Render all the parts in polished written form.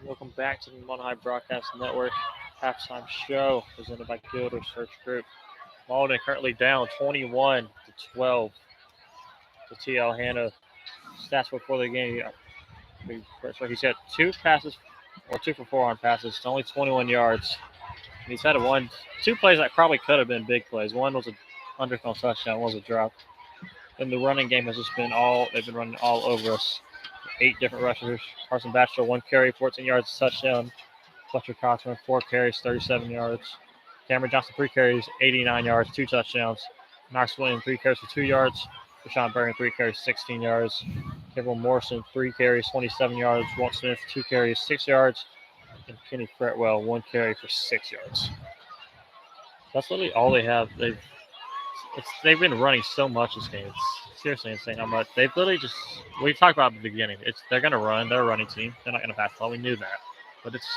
Welcome back to the Mauldin High Broadcast Network. Halftime show presented by Gilder Search Group. Mauldin currently down 21-12 to TL Hanna. Stats before the game. So he's got two passes, or 2 for 4 on passes. It's only 21 yards. And he's had two plays that probably could have been big plays. One was an underthrown touchdown. One was a drop. And the running game has just been they've been running all over us. 8 different rushers. Carson Batchelor, 1 carry, 14 yards, touchdown. Fletcher Cochran, 4 carries, 37 yards. Cameron Johnson, 3 carries, 89 yards, 2 touchdowns. Knox Williams, 3 carries for 2 yards. Rashawn Bergen, 3 carries, 16 yards. Kevin Morrison, 3 carries, 27 yards. Walt Smith, 2 carries, 6 yards. And Kenny Fretwell, 1 carry for 6 yards. That's literally all they have. They've been running so much this game. It's seriously insane how much they've literally just. We talked about at the beginning. They're gonna run. They're a running team. They're not gonna pass the ball. We knew that, but it's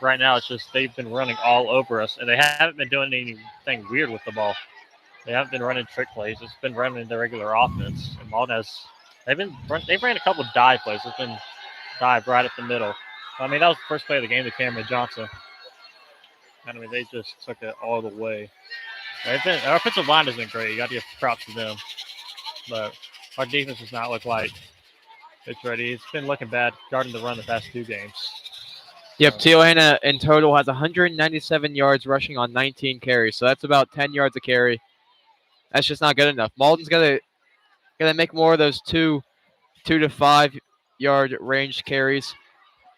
right now. It's just they've been running all over us, and they haven't been doing anything weird with the ball. They haven't been running trick plays. It's been running the regular offense. And Mauldin they've ran a couple of dive plays. It's been dive right at the middle. I mean, that was the first play of the game to Cameron Johnson. I mean, they just took it all the way. Our offensive line has been great. You got to give props to them. But our defense does not look like it's ready. It's been looking bad guarding the run the past 2 games. Yep, Tijuana in total has 197 yards rushing on 19 carries, so that's about 10 yards a carry. That's just not good enough. Mauldin's gotta make more of those 2 to 5 yard range carries,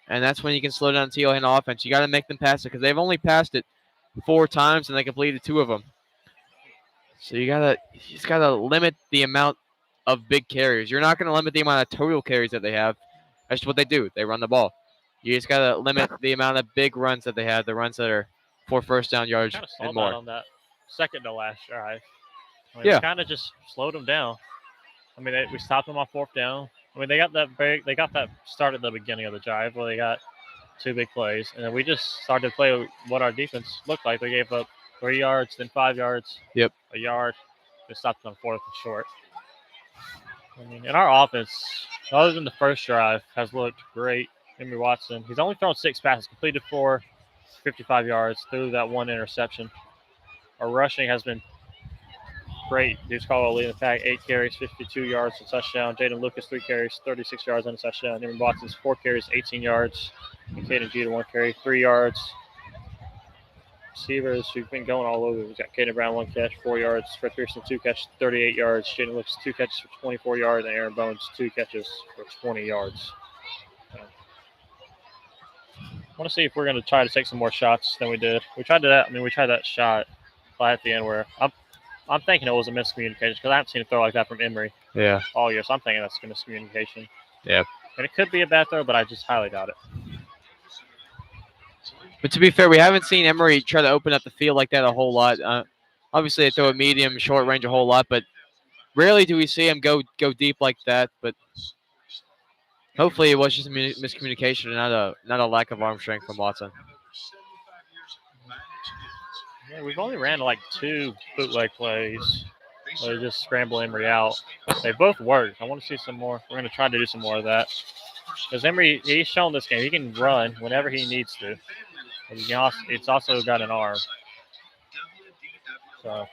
and that's when you can slow down Tijuana offense. You got to make them pass it because they've only passed it 4 times and they completed 2 of them. So you just gotta limit the amount of big carries. You're not gonna limit the amount of total carries that they have. That's what they do. They run the ball. You just gotta limit the amount of big runs that they have, the runs that are for first down yards Kind of and stalled more. out on that second to last drive. Yeah. We kind of just slowed them down. I mean, we stopped them on 4th down. I mean, they got that start at the beginning of the drive where they got 2 big plays, and then we just started to play what our defense looked like. They gave up 3 yards, then 5 yards, Yep. a yard. They stopped on 4th and short. I mean, and our offense, other than the first drive, has looked great. Henry Watson, he's only thrown 6 passes, completed 4, 55 yards, threw that 1 interception. Our rushing has been great. Deuce Caldwell leading the pack, 8 carries, 52 yards, a touchdown. Jaden Lucas, 3 carries, 36 yards, and a touchdown. Henry Watson's 4 carries, 18 yards. And Caden Jeter, 1 carry, 3 yards. Receivers who've been going all over. We've got Caden Brown, 1 catch, 4 yards. Fred Pearson, 2 catches, 38 yards. Jaden Lucas, 2 catches for 24 yards. And Aaron Bones, 2 catches for 20 yards. I want to see if we're going to try to take some more shots than we did. We tried that shot at the end where I'm thinking it was a miscommunication because I haven't seen a throw like that from Emery all year. So I'm thinking that's a miscommunication. Yeah. And it could be a bad throw, but I just highly doubt it. But to be fair, we haven't seen Emery try to open up the field like that a whole lot. Obviously, they throw a medium, short range a whole lot, but rarely do we see him go deep like that. But hopefully, it was just a miscommunication and not a lack of arm strength from Watson. Yeah, we've only ran like 2 bootleg plays. Where they just scramble Emery out. They both worked. I want to see some more. We're going to try to do some more of that. Because Emery, he's shown this game, he can run whenever he needs to. It's also got an arm. So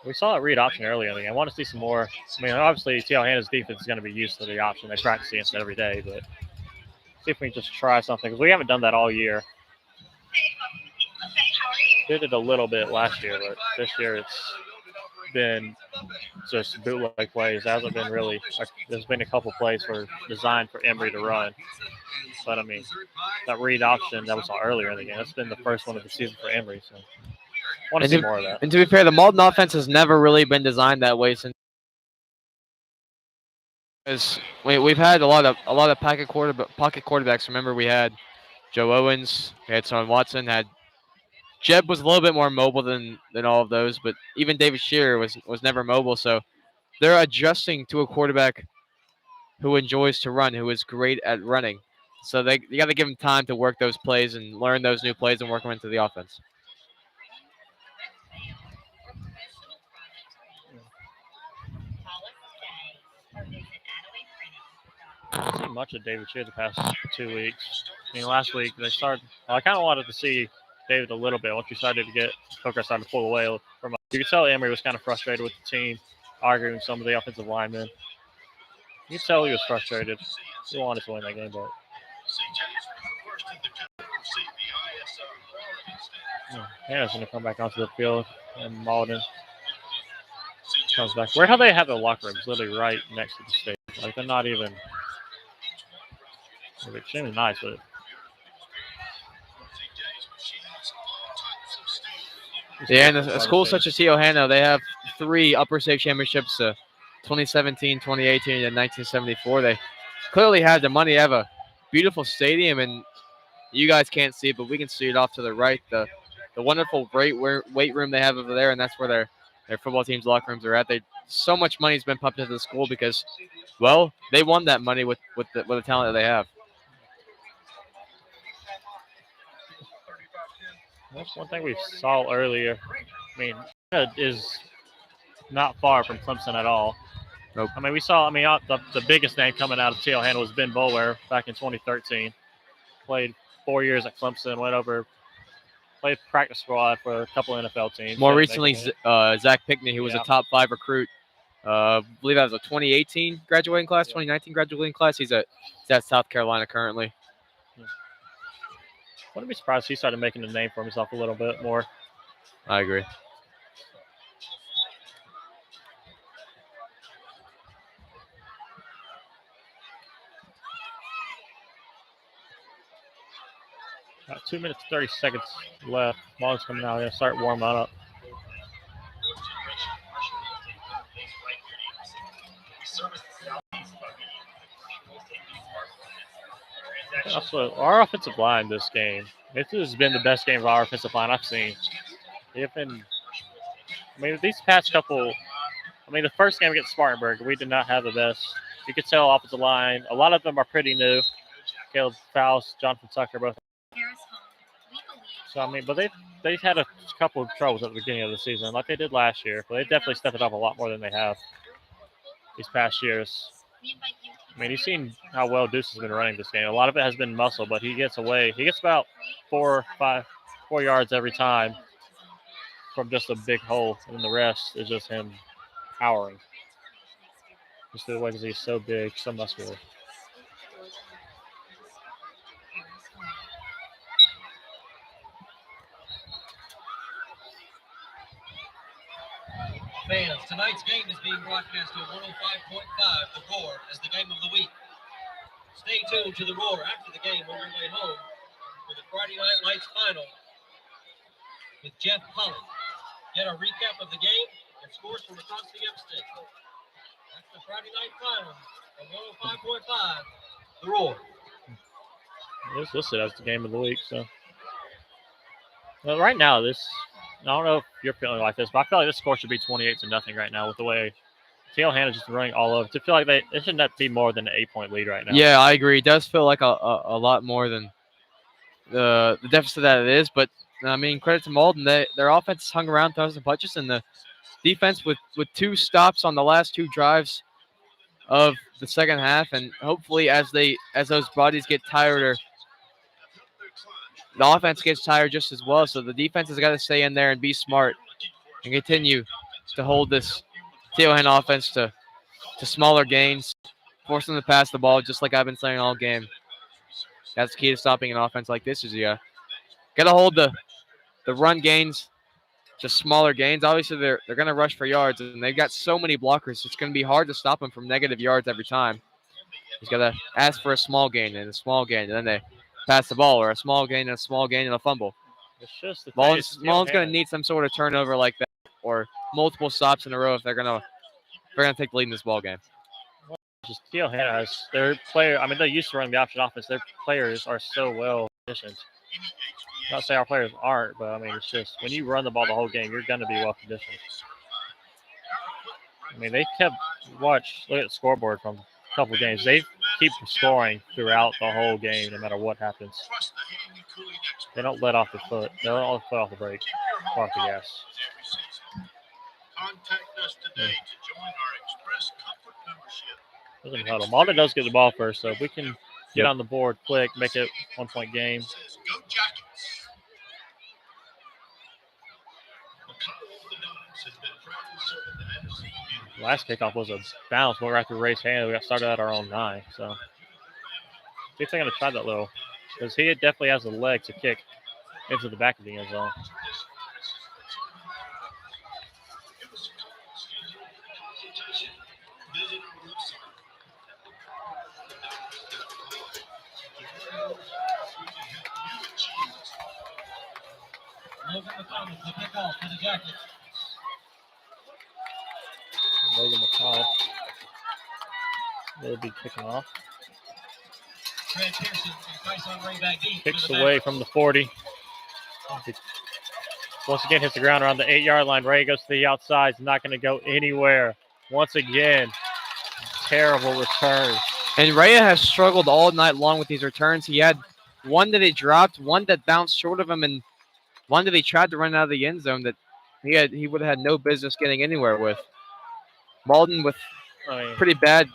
we saw a read option earlier in the game. I want to see some more. I mean, obviously, TL Hanna's defense is going to be used to the option. They practice against it every day, but see if we can just try something. Because we haven't done that all year. Did it a little bit last year, but this year it's been just bootleg plays. There hasn't been really. There's been a couple plays designed for Emery to run. But, I mean, that read option that we saw earlier in the game, that's been the first one of the season for Emery. So I want to see more of that. And to be fair, the Mauldin offense has never really been designed that way since. Because we've had a lot of pocket quarterbacks. Remember, we had Joe Owens, we had Son Watson, Jeb was a little bit more mobile than all of those, but even David Shearer was never mobile. So they're adjusting to a quarterback who enjoys to run, who is great at running. So you got to give him time to work those plays and learn those new plays and work them into the offense. I haven't seen much of David Shearer the past 2 weeks. I mean, last week they started. Well, I kind of wanted to see David a little bit once we started to get Coker started to pull away from us. You could tell Emery was kind of frustrated with the team, arguing with some of the offensive linemen. You could tell he was frustrated. He wanted to win that game, but Hannah's going to come back onto the field, and Mauldin comes back. Where how they have the locker rooms literally right next to the stage. Like they're not even. They're extremely nice, but Yeah, and a school such as Hanna, they have 3 upper state championships: 2017, 2018, and 1974. They clearly have the money. They have a beautiful stadium, and you guys can't see it, but we can see it off to the right. The wonderful weight room they have over there, and that's where their football team's locker rooms are at. So much money's been pumped into the school because, well, they won that money with the talent that they have. That's one thing we saw earlier. I mean, Hanna is not far from Clemson at all. Nope. I mean, we saw. I mean, the biggest name coming out of TL Hanna was Ben Boulware back in 2013. Played 4 years at Clemson. Went over, played practice squad for a couple NFL teams. More recently, Zach Pickney, who was a top 5 recruit. I believe that was a 2018 graduating class, 2019 graduating class. He's at South Carolina currently. Wouldn't be surprised if he started making a name for himself a little bit more. I agree. About 2 minutes, 30 seconds left. Ball's coming out. Gonna start warming up. Also, our offensive line this game. This has been the best game of our offensive line I've seen. They've been. I mean, these past couple. I mean, the first game against Spartanburg, we did not have the best. You could tell offensive line. A lot of them are pretty new. Caleb Faust, Jonathan Tucker, both. So I mean, but they've had a couple of troubles at the beginning of the season, like they did last year. But they definitely stepped it up a lot more than they have these past years. I mean, you've seen how well Deuce has been running this game. A lot of it has been muscle, but he gets away. He gets about 4 yards every time from just a big hole, and the rest is just him powering. Just the way because he's so big, so muscular. Fans, tonight's game is being broadcast on 105.5 The Roar as the game of the week. Stay tuned to The Roar after the game on your way home for the Friday Night Lights final with Jeff Pollock. Get a recap of the game and scores from across the upstate. That's the Friday night final on 105.5 The Roar. It's listed as the game of the week, so. Well, right now, I don't know if you're feeling like this, but I feel like this score should be 28-0 right now with the way TL Hanna's just running all over. I feel like it shouldn't be more than an 8-point lead right now. Yeah, I agree. It does feel like a lot more than the deficit that it is. But, I mean, credit to Mauldin. Their offense hung around, throws and punches, and the defense with 2 stops on the last 2 drives of the second half. And hopefully as those bodies get tired, or the offense gets tired just as well. So the defense has got to stay in there and be smart and continue to hold this TL Hanna offense to smaller gains, force them to pass the ball, just like I've been saying all game. That's the key to stopping an offense like this. Is you got to hold the run gains to smaller gains. Obviously, they're going to rush for yards, and they've got so many blockers. It's going to be hard to stop them from negative yards every time. He's got to ask for a small gain and a small gain, and then they pass the ball, or a small gain and a small gain and a fumble. It's just the Mauldin's going to need some sort of turnover like that, or multiple stops in a row if they're going to take the lead in this ball game. Just TL Hanna has their player. I mean, they're used to running the option offense. Their players are so well conditioned. Not to say our players aren't, but I mean, it's just when you run the ball the whole game, you're going to be well conditioned. I mean, they look at the scoreboard from a couple of games. They keep scoring throughout the whole game, no matter what happens. They don't let off the foot. They don't let off the brake, off the gas. Contact us today to join our Express Comfort membership. Mauldin does get the ball first, so if we can get Yep. on the board quick, make it 1-point game. Last kickoff was a bounce. We're after raised hand. We got started at our own 9. So see if they're going to try that little, because he definitely has the leg to kick into the back of the end zone. Logan McConnell, the kickoff for the Jackets. Logan McConnell will be kicking off. Fred Pearson and Tyson Ray back deep. Kicks away from the 40. Once again, hits the ground around the 8-yard line. Ray goes to the outside. He's not going to go anywhere. Once again, terrible return. And Rhea has struggled all night long with these returns. He had one that he dropped, one that bounced short of him, and one that he tried to run out of the end zone that he would have had no business getting anywhere with. Mauldin with pretty bad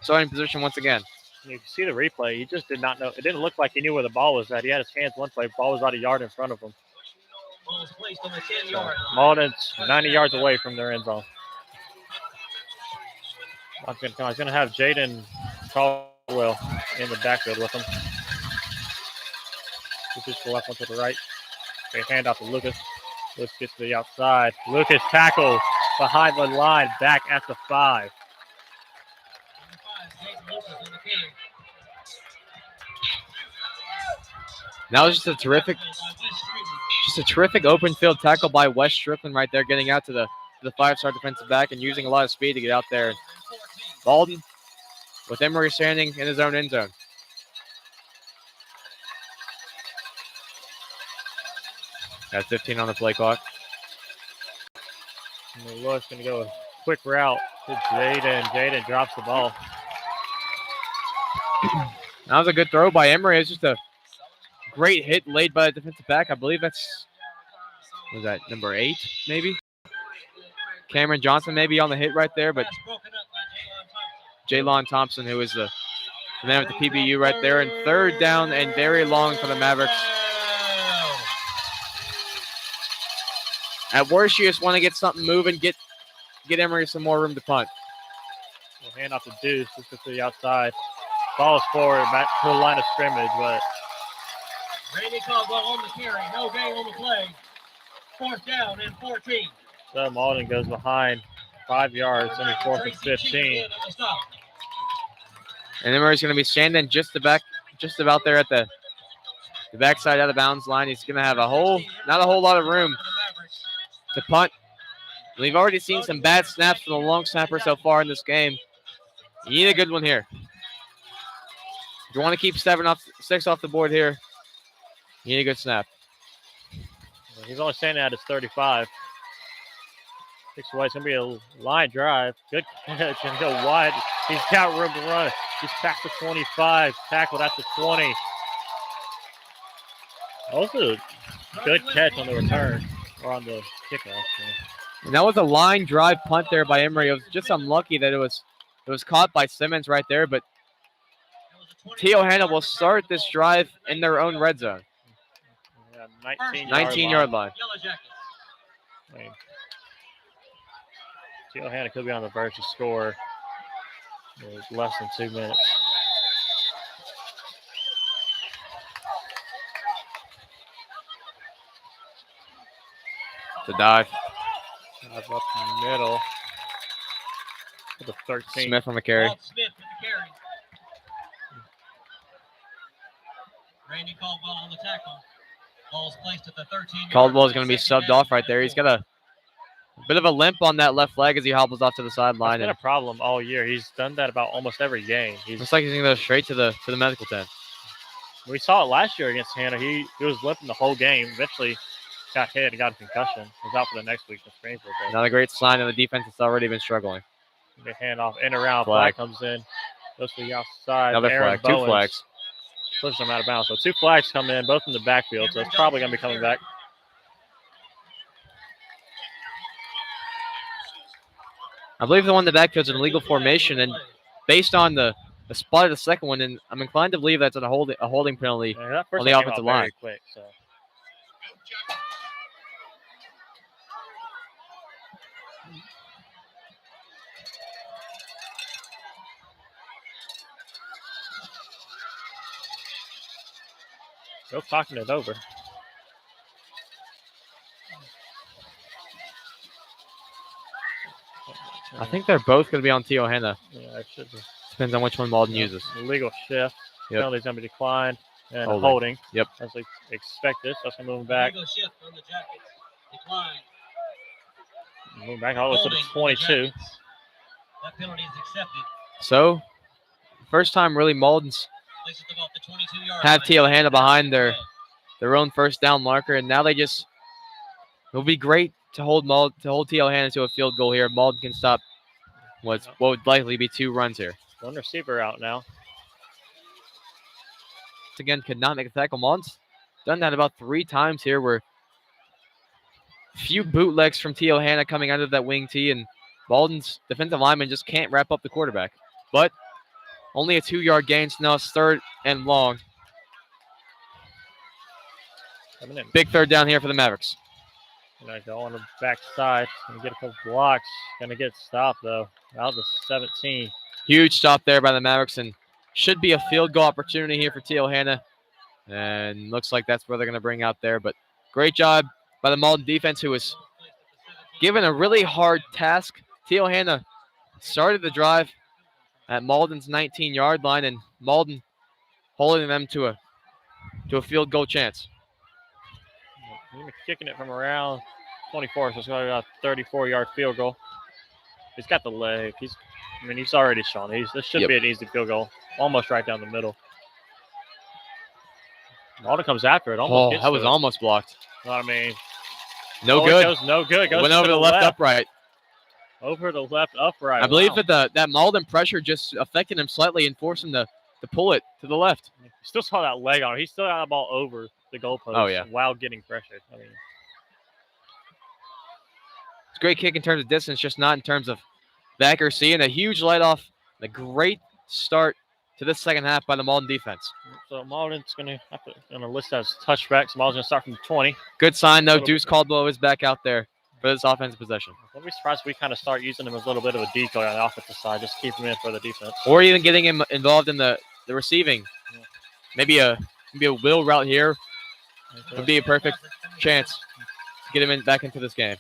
starting position once again. You can see the replay. He just did not know. It didn't look like he knew where the ball was at. He had his hands one play. Ball was about a yard in front of him. Ball is placed on the 10-yard line. Mauldin's 90 yards away from their end zone. He's going to have Jaden Caldwell in the backfield with him. Lucas to the left, one to the right. They hand off to Lucas. Lucas gets to the outside. Lucas tackles behind the line, back at the 5. That was just a terrific open field tackle by Wes Strickland right there, getting out to the 5-star defensive back and using a lot of speed to get out there. Mauldin with Emery standing in his own end zone. Got 15 on the play clock. And the Lord's going to go a quick route to Jaden. Jaden drops the ball. That was a good throw by Emery. It's just a great hit laid by the defensive back. I believe that's, was that number 8 maybe? Cameron Johnson maybe on the hit right there, but Jaylon Thompson, who is the man with the PBU right there. And 3rd down and very long for the Mavericks. At worst, you just want to get something moving, get Emery some more room to punt. We'll hand off to Deuce, just to the outside. Ball is forward, back to the line of scrimmage, but Randy Caldwell on the carry, no gain on the play. 4th down and 14. so Mauldin goes behind 5 yards, only 4th and 15. And Emery's going to be standing just about there at the backside out of bounds line. He's going to have not a whole lot of room to punt. We've already seen some bad snaps from the long snapper so far in this game. You need a good one here. If you want to keep 6 off the board here, you need a good snap. He's only standing at his 35. 6 away. It's going to be a line drive. Good catch and go wide. He's got room to run. He's past the 25. Tackled at the 20. Also, good catch on the return or on the kickoff. And that was a line drive punt there by Emery. It was just unlucky that it was caught by Simmons right there, but T.O. Hanna will start this drive in their own red zone. Yeah, 19-yard line. T.O. Hanna could be on the verge to score. It's less than 2 minutes. To dive. Dive up the middle. For the 13. Smith on the carry. Smith with the carry. Randy Caldwell on the tackle. Ball's placed at the 13. Caldwell's going to be subbed off right there. He's got a bit of a limp on that left leg as he hobbles off to the sideline. That's been a problem all year. He's done that about almost every game. Looks like he's going to go straight to the medical tent. We saw it last year against Hanna. He was limping the whole game. Eventually got hit and got a concussion. He's out for the next week. Not a great sign of the defense that's already been struggling. They hand off in and around. Flag comes in. Goes to the outside. Another Aaron flag. Bowens 2 flags. pushes them out of bounds. So 2 flags come in, both in the backfield. So it's probably going to be coming back. I believe the one in the backfield is an illegal formation, and based on the a spot of the second one, and I'm inclined to believe that's a holding penalty. Yeah, that first on the one came offensive out very line. quick, so. Go talking it over. I think they're both going to be on Tio Hanna. Yeah, it should be. Depends on which one Mauldin uses. Illegal shift. Yep. Penalty's going to be declined. And Holding. holding. Yep. As we expected. So that's going to move him back. Illegal shift on the Jackets. Decline. Move back all the way to the Holding on the 22. Jackets. That penalty is accepted. So, first time really Mauldin's Places about the 22-yard have line. Tio Hanna behind their own first down marker, and now it will be great to hold Tio Hanna to a field goal here. Mauldin can stop what would likely be 2 runs here. One receiver out now. Once again, could not make a tackle. Mauldin's done that about 3 times here, where few bootlegs from Tio Hanna coming out of that wing tee, and Mauldin's defensive lineman just can't wrap up the quarterback. But only a 2-yard gain, so now it's 3rd and long. Coming in. Big 3rd down here for the Mavericks. Gonna go on the backside. Gonna get a couple blocks. Gonna get stopped though. Out of the 17. Huge stop there by the Mavericks, and should be a field goal opportunity here for Tio Hanna. And looks like that's where they're going to bring out there. But great job by the Mauldin defense, who was given a really hard task. Tio Hanna started the drive at Mauldin's 19-yard line, and Mauldin holding them to a field goal chance. He's kicking it from around 24, so it's going to be a 34-yard field goal. He's got the leg. He's already shown. This should be an easy field goal, almost right down the middle. Mauldin comes after it. Almost gets that was to it. almost blocked. I mean, No it good. goes no good. Goes Went to over the left upright. Over the left upright. I believe Wow. that Mauldin pressure just affected him slightly and forced him to pull it to the left. Still saw that leg on him. He still got the ball over the goalpost. Oh, yeah. While getting pressured. I mean, It's a great kick in terms of distance, just not in terms of the accuracy, and a huge light off. A great start to this second half by the Mauldin defense. so Mauldin's going to list as touchback. So Mauldin's going to start from 20. Good sign, though. Deuce Caldwell is back out there for this offensive possession. I'll be surprised if we kind of start using him as a little bit of a decoy on the offensive side. Just keep him in for the defense. Or even getting him involved in the receiving. Yeah. Maybe a wheel route here would be a perfect chance to get him back into this game.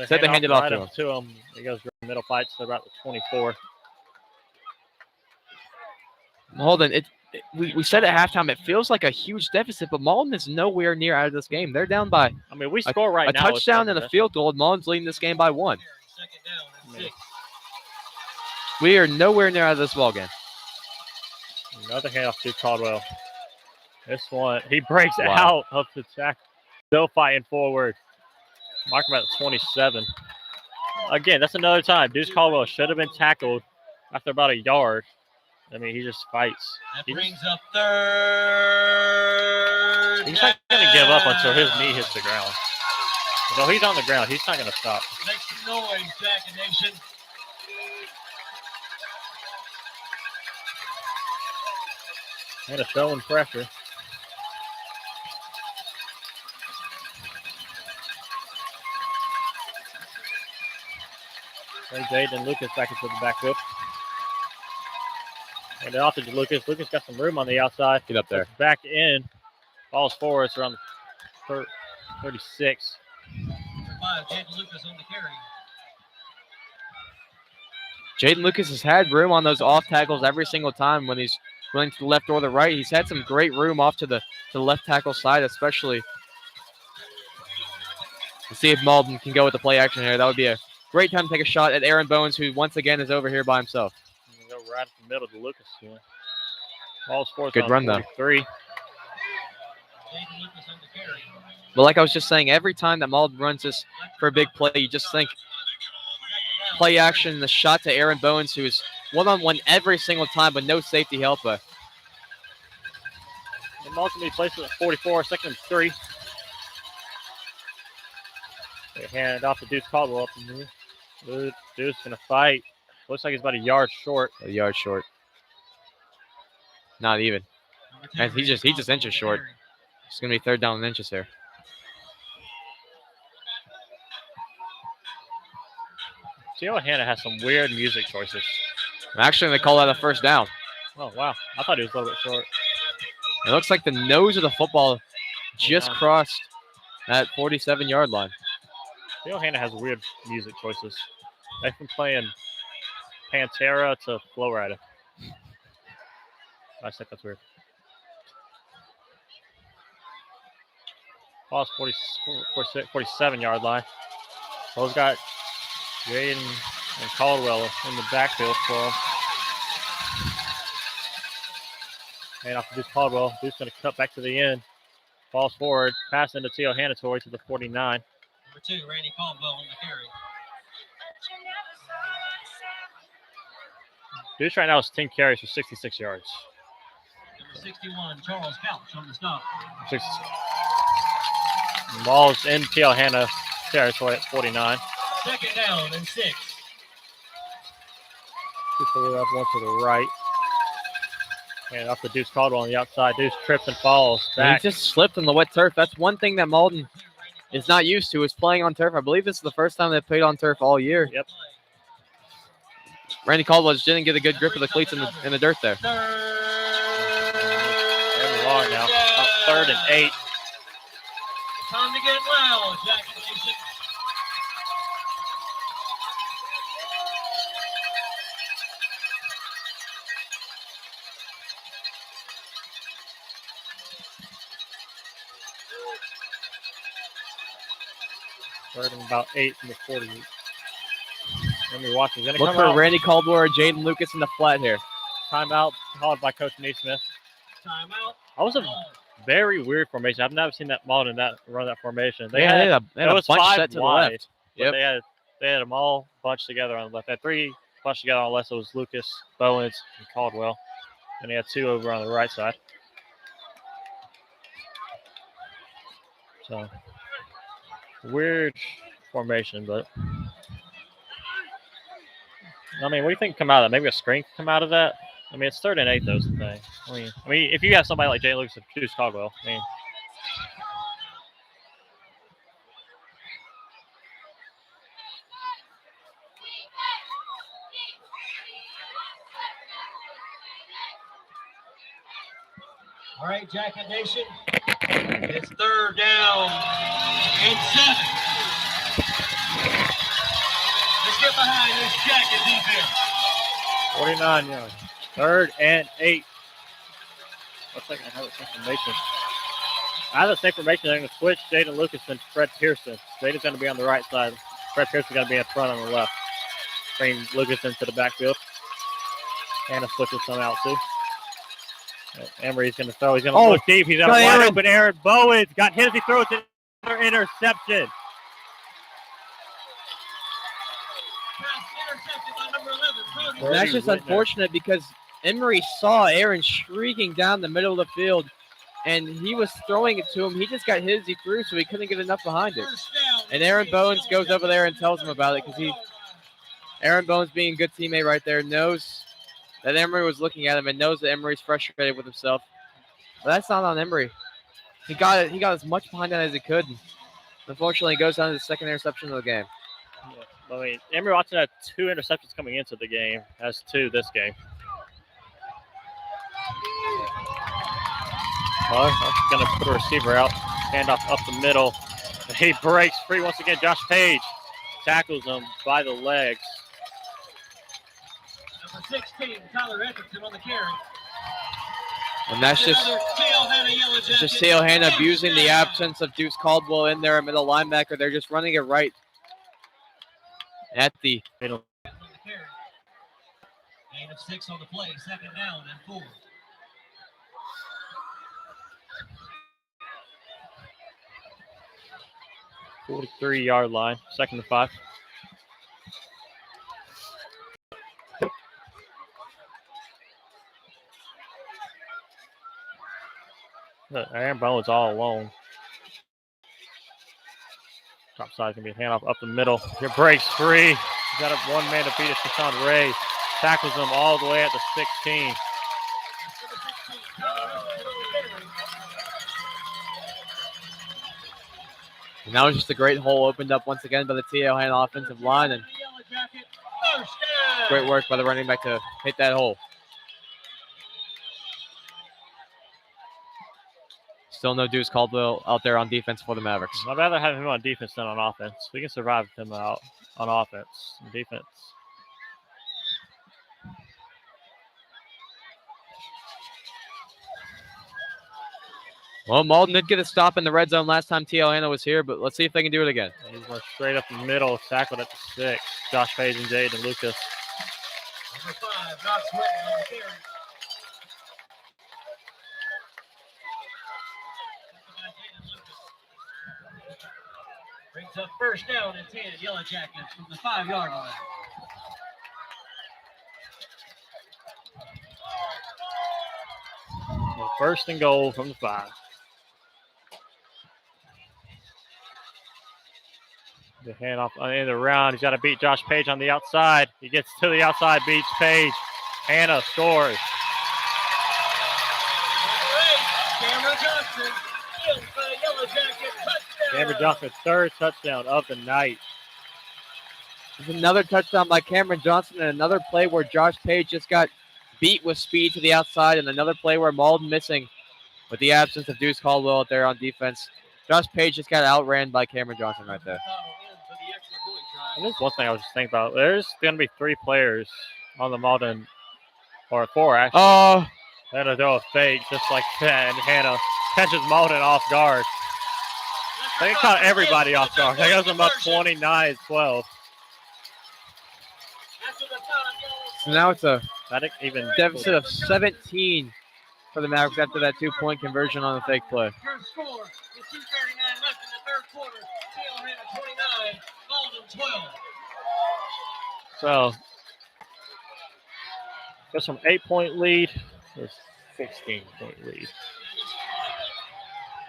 Set the hand it off to him. He goes middle fight to about the 24. Mauldin, we said at halftime it feels like a huge deficit, but Mauldin is nowhere near out of this game. They're down by I mean, we score right a now. touchdown and a field goal. Mauldin's leading this game by 1. Second down and 6. We are nowhere near out of this ball game. Another handoff to Caldwell. This one, he breaks Wow. out of the tackle. Still fighting forward. Mark him at the 27. Again, that's another time. Deuce Caldwell should have been tackled after about a yard. I mean, he just fights. That brings up 3rd. He's not going to give up until his knee hits the ground. So he's on the ground. He's not going to stop. Make some noise, Jacket Nation. And a showing pressure. There's Jaden Lucas back into the backfield. And then off to Lucas. Lucas got some room on the outside. Get up there. Back in. Ball's forward. It's around the 36. 5, Jaden Lucas on the carry. Jaden Lucas has had room on those off tackles every single time when he's running to the left or the right. He's had some great room off to the left tackle side, especially. Let's see if Mauldin can go with the play action here. That would be a great time to take a shot at Aaron Bowens, who once again is over here by himself. Go right in the middle to Lucas. Yeah. Ball's forward. Good run, though. 43. Jaden Lucas on the carry. But like I was just saying, every time that Mauldin runs this for a big play, you just think play action, the shot to Aaron Bowens, who is one-on-one every single time, but no safety help. The ball's going to be placed at 44, second and 3. They hand it off to Deuce Caldwell up in there. Deuce going to fight. Looks like he's about a yard short. A yard short. Not even. Number 10, And he just Randy Caldwell inches on the short. carry. It's gonna be 3rd down and inches here. T.O. Hanna has some weird music choices. Actually, they call that a 1st down. Oh, wow. I thought he was a little bit short. It looks like the nose of the football just Yeah. crossed that 47-yard line. T.O. Hanna has weird music choices. They've been playing Pantera to Flowrider. I think that's weird. Ball's 47-yard line. Those got Jaden and Caldwell in the backfield for him. And off to Deuce Caldwell. Deuce going to cut back to the end. Falls forward. Pass into T.O. Hanna to the 49. Number 2, Randy Caldwell on the carry. Deuce right now is 10 carries for 66 yards. Number 61, Charles Couch on the stop. Ball's in T.O. Hanna territory at 49. 2nd down and 6. Two up, one to the right. And off to Deuce Caldwell on the outside. Deuce trips and falls back. He just slipped on the wet turf. That's one thing that Mauldin is not used to, is playing on turf. I believe this is the first time they've played on turf all year. Yep. Randy Caldwell just didn't get a good grip of the cleats in the dirt there. They're long now. About 3rd and 8. Time to get loud, Jack Nation. Third and about 8 from the 40. Let me watch. He's going to Look come for out. Randy Caldwell or Jaden Lucas in the flat here. Timeout called by Coach Neesmith. Timeout. That was a very weird formation. I've never seen that Mauldin run that formation. They had a it was bunch 5 set to the wide, left. but Yep. they had them all bunched together on the left. They had 3 bunched together on the left. So it was Lucas, Bowens, and Caldwell. And they had 2 over on the right side. So weird formation, but I mean, what do you think come out of that? Maybe a screen come out of that? I mean, it's 3rd and 8, though, is the thing. I mean, if you have somebody like Jay Lucas and Deuce Caldwell, I mean. All right, Jacket Nation. It's 3rd down and 7. Let's get behind this Jacket defense. 49 yards. 3rd and 8. Looks like I have the same formation. I have the same formation. I'm going to switch Jaden Lucas and Fred Pearson. Jaden's going to be on the right side. Fred Pearson's going to be in front on the left. Bring Lucas into the backfield. Hanna switches some out too. Emery's going to throw. He's going to look deep. He's got a wide open Aaron Bowens. Got hit as he throws it. Another interception. And that's just unfortunate because Emery saw Aaron shrieking down the middle of the field, and he was throwing it to him. He just got hit as he threw, so he couldn't get enough behind it. And Aaron Bowens goes over there and tells him about it because Aaron Bowens, being a good teammate right there, knows that Emery was looking at him and knows that Emery's frustrated with himself. But that's not on Emery. He got as much behind that as he could. Unfortunately, it goes down to the second interception of the game. Yeah, I mean, Emery Watson had 2 interceptions coming into the game. Has 2 this game. Well, I'm going to put a receiver out. Handoff up the middle. And he breaks free once again. Josh Page tackles him by the legs. Number 16, Tyler Edgerton on the carry. And that's just T.O. Hanna abusing the absence of Deuce Caldwell in there, a middle linebacker. They're just running it right at the middle. Gain of 6 on the play, 2nd down and 4. .43-yard line, 2nd and 5. Aaron Bowens all alone. Top side can be a handoff up the middle. It breaks free. He's got up one man to beat it. Deshaun Ray tackles him all the way at the 16. And that was just a great hole opened up once again by the TL Hanna offensive line, and great work by the running back to hit that hole. Still no Deuce Caldwell out there on defense for the Mavericks. I'd rather have him on defense than on offense. We can survive him out on offense and defense. Well, Mauldin did get a stop in the red zone last time TL Hanna was here, but let's see if they can do it again. He's going straight up the middle, tackled at the 6. Josh Page and Jaden Lucas. Number 5, not sweating on the carry. Brings up first down and 10, Yellow Jackets from the 5-yard line. First and goal from the 5. The handoff in the round. He's got to beat Josh Page on the outside. He gets to the outside, beats Page. Hanna scores. Cameron Johnson, Yellow Jacket, touchdown. Cameron Johnson, third touchdown of the night. There's another touchdown by Cameron Johnson and another play where Josh Page just got beat with speed to the outside, and another play where Mauldin missing with the absence of Deuce Caldwell out there on defense. Josh Page just got outran by Cameron Johnson right there. And this is one thing I was just thinking about. There's going to be 3 players on the Mauldin, or 4 actually. Oh, They're going to do a fake just like that, and Hanna catches Mauldin off guard. They caught everybody off guard. They goes them up 29-12. so now it's a That even deficit of 17 for the Mavericks after that 2-point conversion on the fake play. First score with 2:39 left in the third quarter. TL Hanna 29, Mauldin 12. So, goes from 8-point lead to 16-point lead.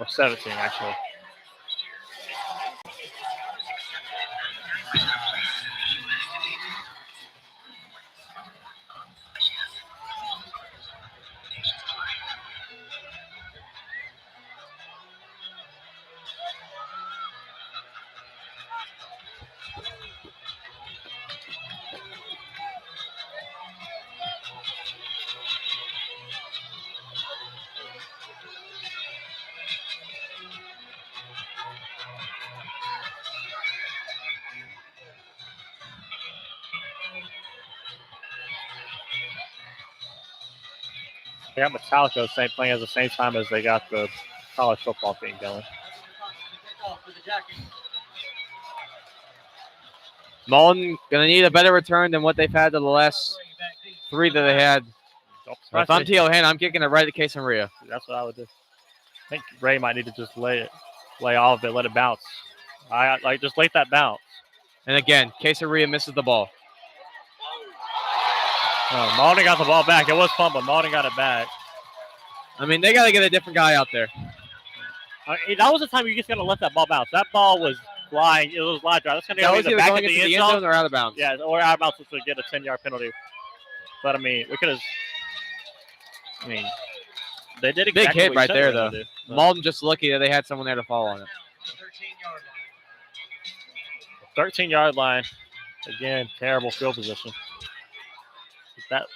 Or 17, actually. They got Metallica playing at the same time as they got the college football thing going. Mauldin gonna need a better return than what they've had to the last 3 that they had. But if I'm TL Hanna, I'm kicking it right at Quesaria. That's what I would do. I think Ray might need to just lay off of it, let it bounce. Just let that bounce. And again, Quesaria misses the ball. Mauldin got the ball back. It was fun, but Mauldin got it back. I mean, they got to get a different guy out there. That was the time you just got to let that ball bounce. That ball was flying. It was a line drive. That's going to That go was either either back going at into the end zone or out of bounds. Yeah, or out of bounds to get a 10-yard penalty. But, I mean, we could have. I mean, they did exactly big hit what right we there, said though. they were gonna do. Mauldin just lucky that they had someone there to fall on it. 13-yard line. Again, terrible field position.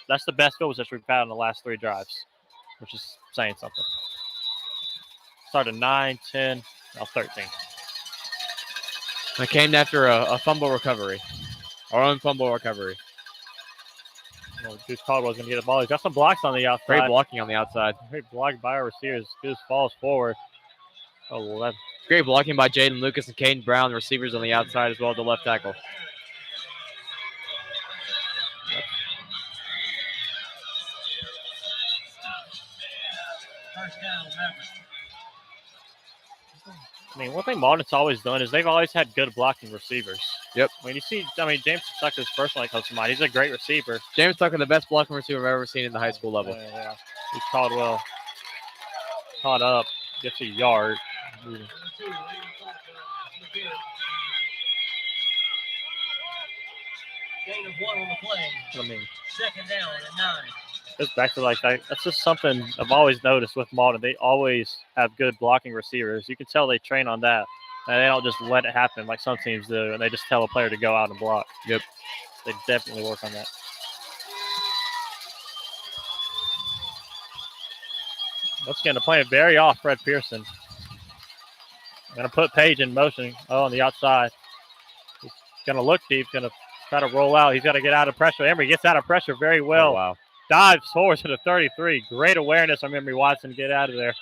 That's the best field position we've had in the last 3 drives, which is saying something. Started 9, 10, now 13. It came after a fumble recovery. Our own fumble recovery. Deuce Caldwell's going to get the ball. He's got some blocks on the outside. Great blocking on the outside. Great block by our receivers. Deuce falls forward. Oh, well, that's Great blocking by Jaden Lucas and Caden Brown, receivers on the outside as well as the left tackle. First down, Mavericks. I mean, one thing Mauldin's always done is they've always had good blocking receivers. Yep. I mean, you see, James Tucker's first one that comes to mind. He's a great receiver. James Tucker, the best blocking receiver I've ever seen in the high school level. Yeah. He's Caldwell. Caught up. Gets a yard. Gain of 1 on the play. I mean, Second down and 9. it's back to that's just something I've always noticed with Mauldin. They always have good blocking receivers. You can tell they train on that. And they don't just let it happen like some teams do, and they just tell a player to go out and block. Yep. They definitely work on that. Once again, they're playing very off Fred Pearson. Going to put Page in motion. Oh, on the outside. He's going to look deep. Going to try to roll out. He's got to get out of pressure. Emery gets out of pressure very well. Oh, wow. Dives forward to the 33. Great awareness from Emery Watson to get out of there.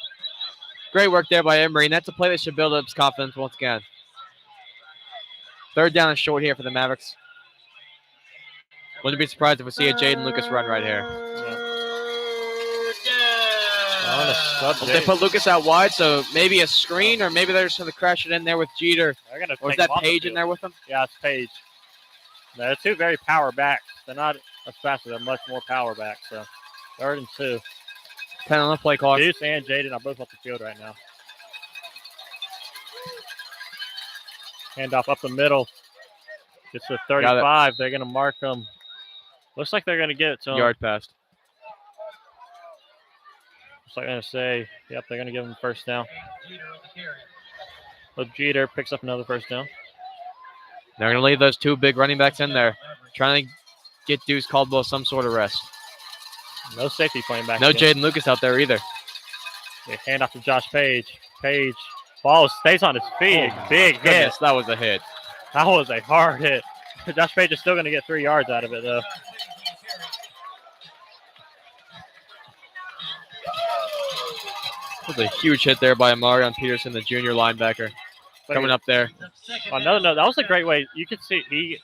Great work there by Emery, and that's a play that should build up his confidence once again. 3rd down and short here for the Mavericks. Wouldn't be surprised if we see a Jaden Lucas run right here. Well, they put Lucas out wide, so maybe a screen, or maybe they're just going to crash it in there with Jeter. Or is that Page in there with them? Yeah, it's Page. They're two very power backs. They're not as fast, they're much more power backs. So 3rd and 2. 10 on the play clock. Deuce and Jaden are both off the field right now. Handoff up the middle. Gets to 35. They're going to mark them. Looks like they're going to get it to him. Yard pass. Looks like they're going to say, yep, they're going to give him first down. So Jeter picks up another first down. They're going to leave those 2 big running backs in there, trying to get Deuce Caldwell some sort of rest. No safety playing back. No Jaden Lucas out there either. They hand off to Josh Page. Page, ball stays on his feet. Big hit. That was a hit. That was a hard hit. Josh Page is still going to get 3 yards out of it, though. That was a huge hit there by Amarion Peterson, the junior linebacker, coming up there. Oh, no, that was a great way. You could see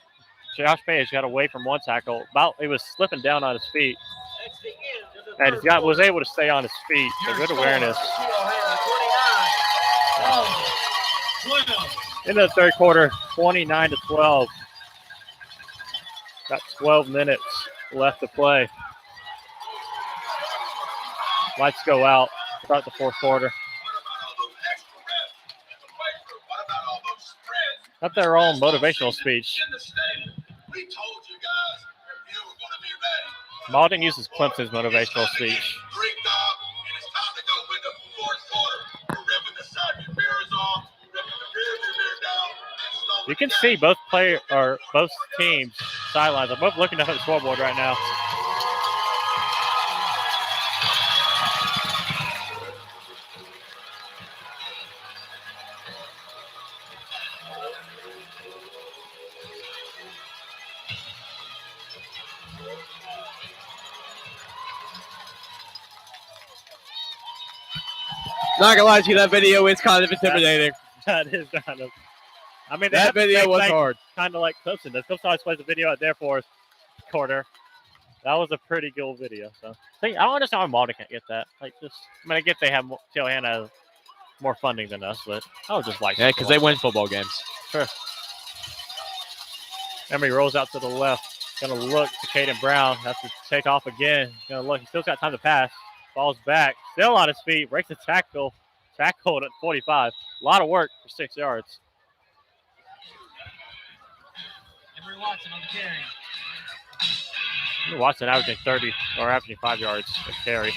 Josh Page got away from one tackle. He was slipping down on his feet. And was able to stay on his feet. So good awareness. In the 3rd quarter, 29-12. Got 12 minutes left to play. Lights go out. Start the 4th quarter. Got their own motivational speech. Mauldin uses Clemson's motivational speech. You can see both teams' sidelines are both looking up at the scoreboard right now. Not gonna lie to you, that video is kind of intimidating. That is kind of. I mean, that video was hard. Kind of like Clemson. Clemson always plays a video out there for us quarter. That was a pretty cool video. So I don't understand why Mauldin can't get that. I get they have Hanna has more funding than us, but I would just like. Yeah, because they win football games. Sure. Emery rolls out to the left. Gonna look to Caden Brown. Has to take off again. Gonna look. He still's got time to pass. Falls back. Still on his feet. Breaks the tackle. Tackled at 45. A lot of work for 6 yards. Emery Watson on the carry. Watson averaging 30 or averaging 5 yards a carry.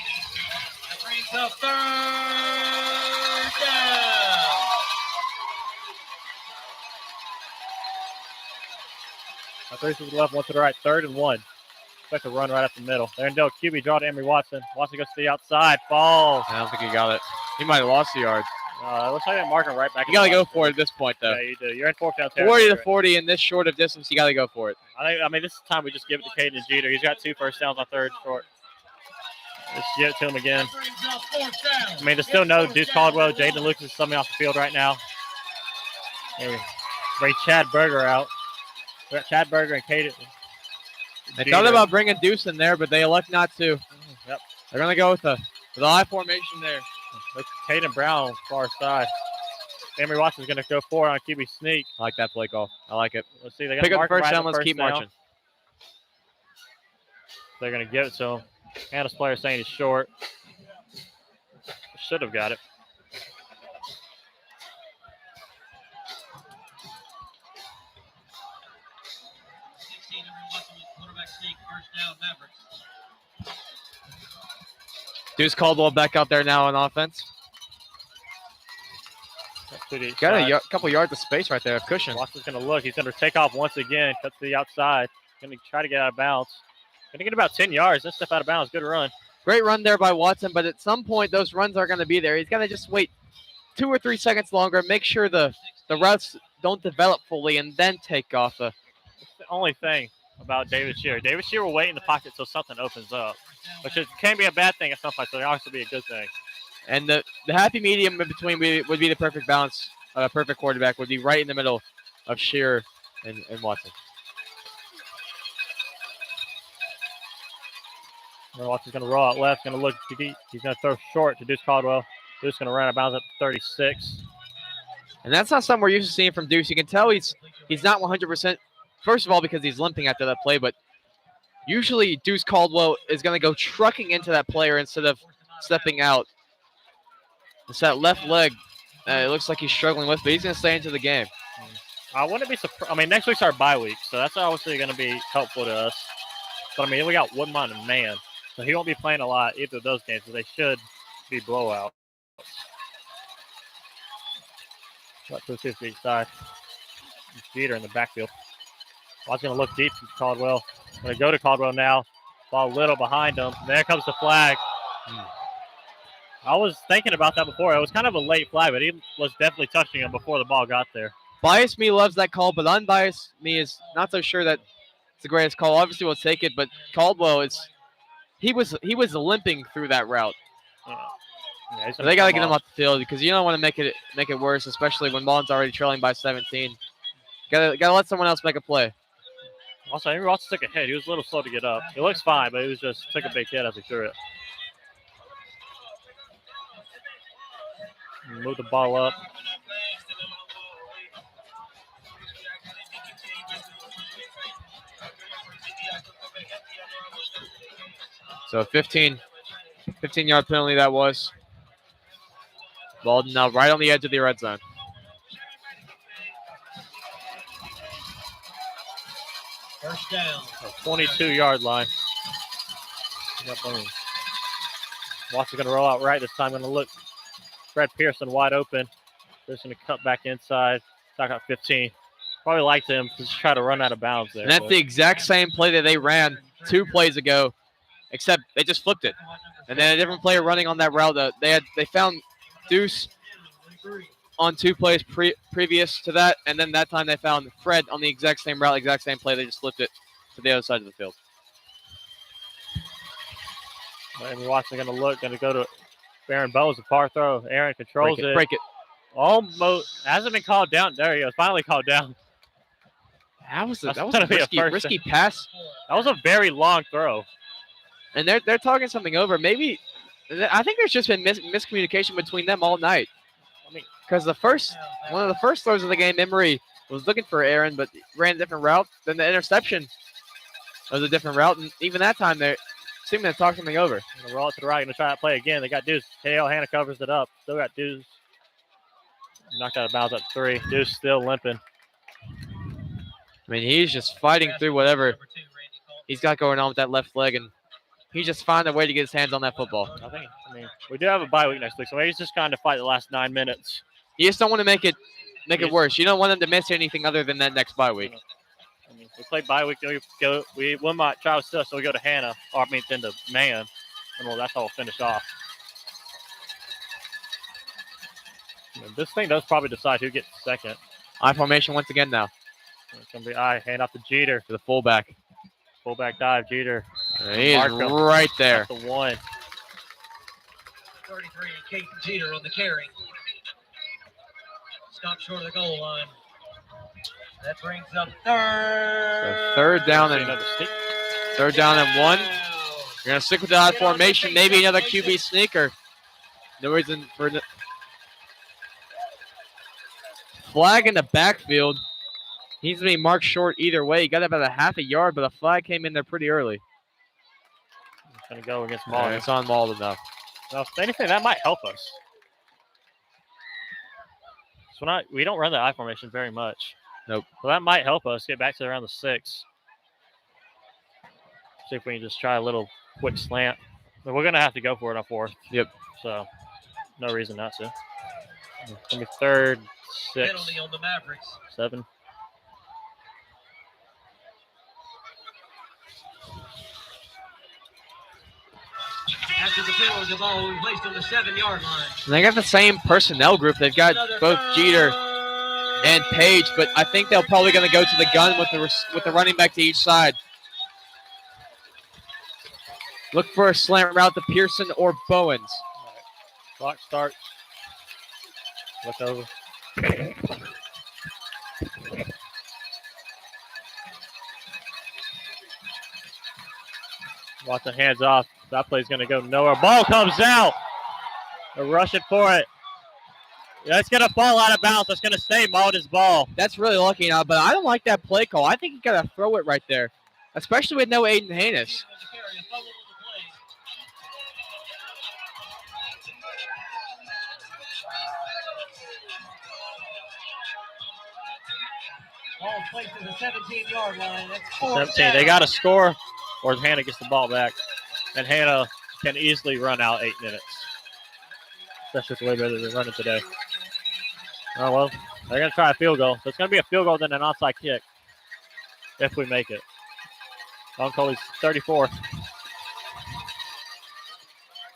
That brings up 3rd down. Three to the left, one to the right. 3rd and 1. Expect to run right up the middle. There and go. QB draw to Emery Watson. Watson goes to the outside. Falls. I don't think he got it. He might have lost the yard. It looks like they're marking right back. You got to go for it at this point, though. Yeah, you do. You're in 4th down territory. 40 to 40 in this short of distance, you got to go for it. I mean, this is the time we just give it to Caden and Jeter. He's got 2 first downs on 3rd short. Just give it to him again. I mean, there's still no Deuce Caldwell. Jaden Lucas is coming off the field right now. Bring Chad Berger out. We got Chad Berger and Caden. They thought about bringing Deuce in there, but they elect not to. Yep. They're going to go with the I formation there. Look, Caden Brown, far side. Emery Watson's going to go forward on a QB sneak. I like that play call. I like it. Let's see. They pick up the first right down. Let's keep marching. They're going to give it to him. Hanna's player saying he's short. Should have got it. Deuce Caldwell back out there now on offense. to the Got side. a couple yards of space right there, cushion. Watson's going to look. He's going to take off once again. Cut to the outside. Going to try to get out of bounds. Going to get about 10 yards. Let's step out of bounds. Good run. Great run there by Watson, but at some point those runs are going to be there. He's going to just wait 2 or 3 seconds longer, make sure the routes don't develop fully, and then take off. That's the only thing about David Shearer. David Shearer will wait in the pocket until something opens up, which can be a bad thing at some point, so it can also be a good thing. And the happy medium in between would be the perfect balance. A perfect quarterback would be right in the middle of Shearer and Watson. Watson's going to roll out left, going to look deep. He's going to throw short to Deuce Caldwell. Deuce going to run out of bounds at 36. And that's not something we're used to seeing from Deuce. You can tell he's not 100%, first of all, because he's limping after that play, but usually Deuce Caldwell is going to go trucking into that player instead of stepping out. It's that left leg it looks like he's struggling with, but he's going to stay into the game. I wouldn't be surprised. I mean, next week's our bye week, so that's obviously going to be helpful to us. But, I mean, we got Woodmont and Man, so he won't be playing a lot either of those games, but they should be blowouts. About to the 50 side. Jeter in the backfield. Watt's going to look deep to Caldwell. Going to go to Caldwell now. Ball a little behind him. There comes the flag. I was thinking about that before. It was kind of a late flag, but he was definitely touching him before the ball got there. Biased me loves that call, but unbiased me is not so sure that it's the greatest call. Obviously, we'll take it, but Caldwell he was limping through that route. Yeah, so they got to get him off the field because you don't want to make it worse, especially when Mauldin's already trailing by 17. Got to let someone else make a play. Also, Henry Watson took a hit. He was a little slow to get up. He looks fine, but he was just took a big hit as he threw it. Move the ball up. So 15-yard penalty that was. Mauldin now right on the edge of the red zone. First down. 22-yard line. Watson's going to roll out right this time. Going to look. Fred Pearson wide open. Just going to cut back inside. Talk out 15. Probably liked him to try to run out of bounds there. And that's the exact same play that they ran 2 plays ago, except they just flipped it. And then a different player running on that route. They found Deuce on 2 plays previous to that, and then that time they found Fred on the exact same route, exact same play. They just flipped it to the other side of the field. Amy Watson going to look, going to go to Aaron Bones, a far throw. Aaron controls it. Break it. Almost hasn't been called down. There he goes. Finally called down. That was a risky pass. That was a very long throw. And they're talking something over. Maybe I think there's just been miscommunication between them all night. Because one of the first throws of the game, Emery was looking for Aaron, but ran a different route. Then the interception was a different route, and even that time they seemed to talk something over. Going to roll it to the right. Going to try that play again. They got Deuce. Hanna covers it up. Still got Deuce. Knocked out of bounds at 3. Deuce still limping. I mean, he's just fighting through whatever he's got going on with that left leg, and he's just finding a way to get his hands on that football. I mean, we do have a bye week next week, so he's just trying to fight the last 9 minutes. You just don't want to make it worse. You don't want him to miss anything other than that next bye week. I mean, we play bye week. We might try with us, so we go to Hanna, then to Man, and that's how we'll finish off. This thing does probably decide who gets second. I formation once again now. It's going to be hand off to Jeter. To the fullback. Fullback dive, Jeter. He is right there. That's the 1. 33, Kate Jeter on the carry. Stop short of the goal line. That brings up third. So third down and 1. You're going to stick with the odd formation. Maybe another QB sneaker. No reason for flag in the backfield. He's going to be marked short either way. He got about a half a yard, but the flag came in there pretty early. He's going to go against Mauldin. It's on Mauldin now. Well, if anything, that might help us. So we don't run the I formation very much. Nope. So that might help us get back to around the 6. See if we can just try a little quick slant. But we're going to have to go for it on 4th. Yep. So no reason not to. It's going to be third 6, Penalty on the Mavericks. 7. After the penalty, the ball will be placed on the 7-yard line. And they got the same personnel group. They've got both Jeter and Page, but I think they're probably going to go to the gun with the running back to each side. Look for a slant route to Pearson or Bowens. Right. Clock starts. Look over. Watch the hands off. That play's going to go nowhere. Ball comes out. They're rushing for it. That's going to fall out of bounds. That's going to stay Mauldin's ball. That's really lucky now, but I don't like that play call. I think you got to throw it right there, especially with no Aiden Hannis. Ball placed to the 17-yard line. That's 17. They got to score, or Hanna gets the ball back. And Hanna can easily run out 8 minutes. That's just the way better than running today. Oh, well, they're going to try a field goal. So it's going to be a field goal, then an onside kick if we make it. Coley's 34.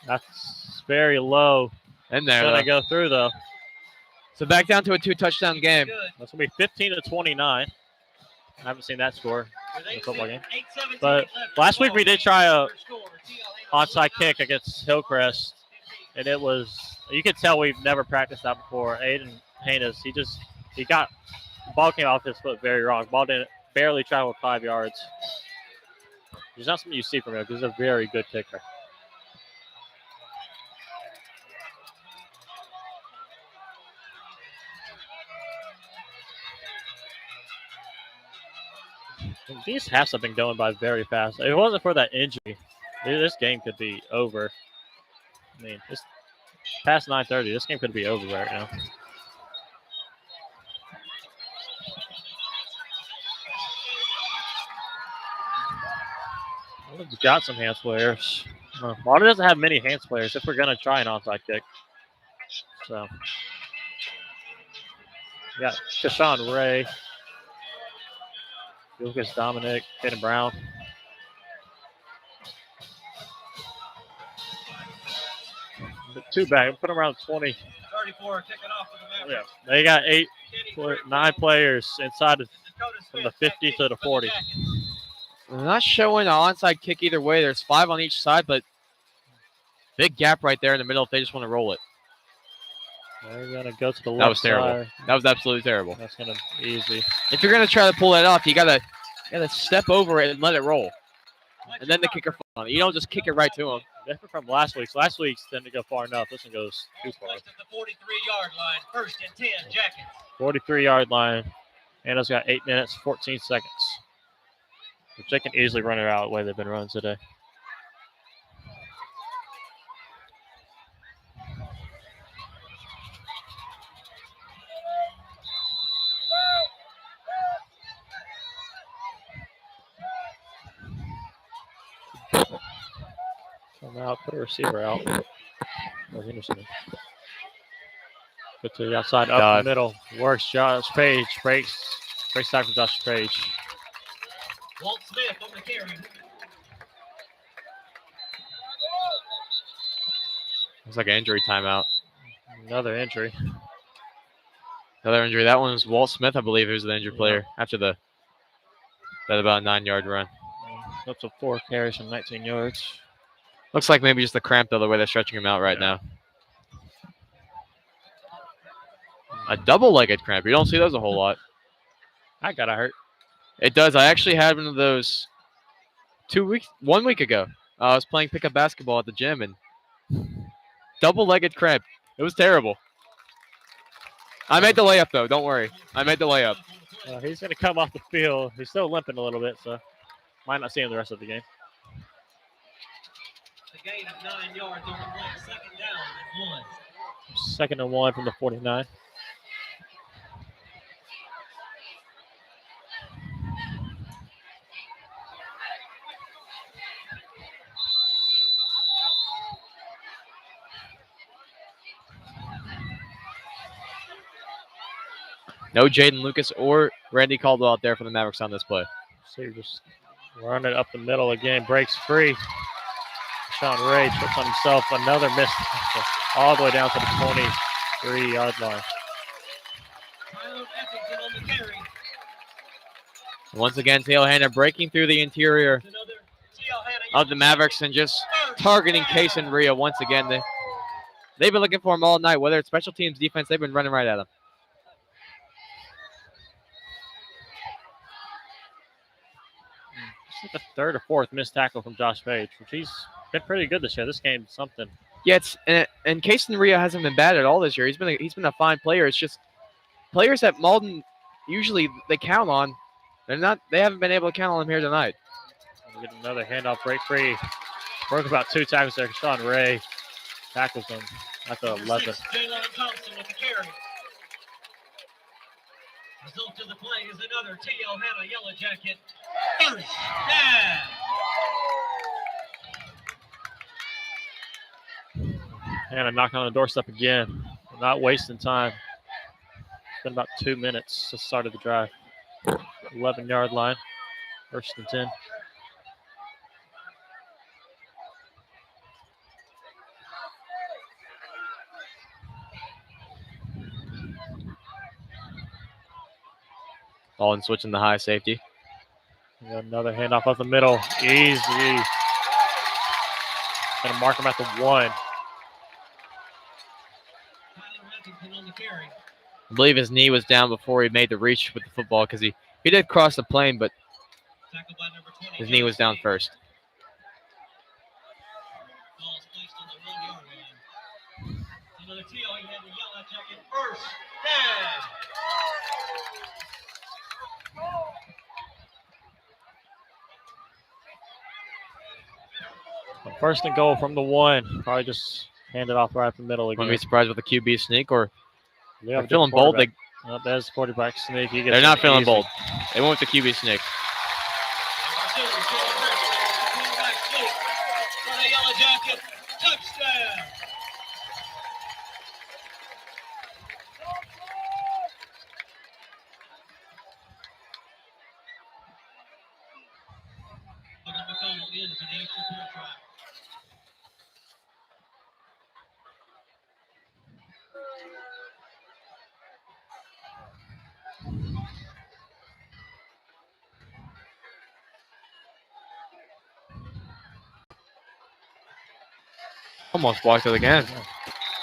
That's very low. In there, It's going to go through, though. So back down to a 2-touchdown game. That's going to be 15-29. I haven't seen that score in a football game. But last week we did try a onside kick against Hillcrest, and it was, you could tell we've never practiced that before. Aiden Hannis, he got, the ball came off his foot very wrong. Ball didn't barely travel 5 yards. There's not something you see from him because he's a very good kicker. These halves have been going by very fast. If it wasn't for that injury, this game could be over. I mean, it's past 9:30. This game could be over right now. We've got some hands players. Mauldin doesn't have many hands players if we're going to try an onside kick. So, we got Kashawn Ray, Lucas Dominic, Hayden Brown. Two back. Put them around 20. 34 kicking off for the Mavericks. Yeah, they got 9 players inside from the 50 to the 40. They're not showing an onside kick either way. There's 5 on each side, but big gap right there in the middle if they just want to roll it. They're going to go to the left. That was terrible. Side. That was absolutely terrible. That's going to be easy. If you're going to try to pull that off, you gotta step over it and let it roll. And then the kicker falls on it. You don't just kick it right to him. Different from last week's. Last week's didn't go far enough. This one goes too far. Placed at the 43-yard line. 1st and 10, Jackets. 43-yard line. Anna's got 8 minutes, 14 seconds. Which they can easily run it out the way they've been running today. Come out, put a receiver out. Oh, Henderson. Go to the outside, up the middle. Works Josh Page. Breaks time for Josh Page. Walt Smith on the carry. Looks like an injury timeout. Another injury. Another injury. That one was Walt Smith, I believe, who's the injured player after that about a 9-yard run. Up to 4 carries from 19 yards. Looks like maybe just the cramp, though, the way they're stretching him out right now. A double-legged cramp. You don't see those a whole lot. That gotta hurt. It does. I actually had one of those 1 week ago. I was playing pickup basketball at the gym, and double-legged cramp. It was terrible. I made the layup, though. Don't worry. I made the layup. He's going to come off the field. He's still limping a little bit, so might not see him the rest of the game. The gain of 9 yards on the play. 2nd down and 1. 2nd and 1 from the 49. No Jaden Lucas or Randy Caldwell out there for the Mavericks on this play. So you're just running up the middle again. Breaks free. Sean Ray trips on himself. Another miss all the way down to the 23-yard line. Tyler Effington on the carry. Once again, Taylor Hanna breaking through the interior Another TL Hanna of the Mavericks and just targeting Case and Rhea once again. They've been looking for him all night. Whether it's special teams, defense, they've been running right at him. It's like the third or fourth missed tackle from Josh Page, which he's been pretty good this year. This game's something. Yeah, and Case and Rhea hasn't been bad at all this year. He's been a fine player. It's just players that Mauldin usually they count on. They haven't been able to count on him here tonight. We get another handoff, break free. Broke about 2 times there. Sean Ray tackles him at the 11. Jalen Thompson with the carry. Result of the play is another TL Hanna Yellow Jacket. First down. Hanna knocking on the doorstep again. Not wasting time. It's been about 2 minutes since the start of the drive. 11-yard line. First and 10. Mauldin switching the high safety. We got another handoff up the middle. Easy. Gonna mark him at the 1. Tyler Effington on the carry. I believe his knee was down before he made the reach with the football because he did cross the plane, but Tackled by number 20. his knee was down first. Ball is placed on the 1-yard line. Another TL Hanna Yellow Jacket. First down. First and goal from the 1. Probably just hand it off right up the middle again. Wouldn't be surprised with the QB sneak or They're they're feeling bold. There's the quarterback sneak. He gets They're not it feeling easy. bold. They went with the QB sneak. Number 2, quarterback sneak for the Yellow Jacket. Touchdown. Logan McConnell into the extra point try. Almost blocked it again.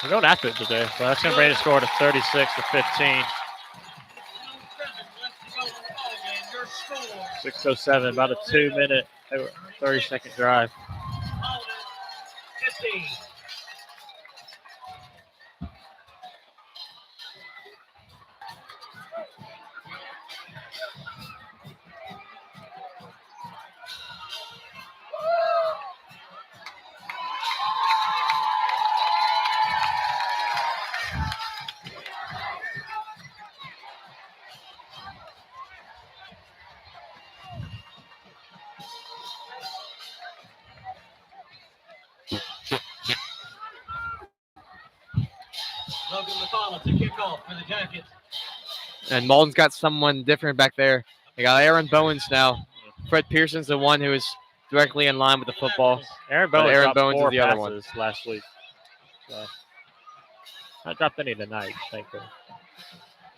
We're going after it today, but that's going to bring the score to 36-15. 7 left to go in the ball game. Your score. 6:07, about a 2-minute, 30-second drive. Mauldin, 15. Logan McConnell to kick off for the Jackets. And Mauldin's got someone different back there. They got Aaron Bowens now. Fred Pearson's the one who is directly in line with the football. Aaron But Bowens, Aaron dropped Bowens is 4 the other one. passes last week. So, not dropped any tonight, thankfully.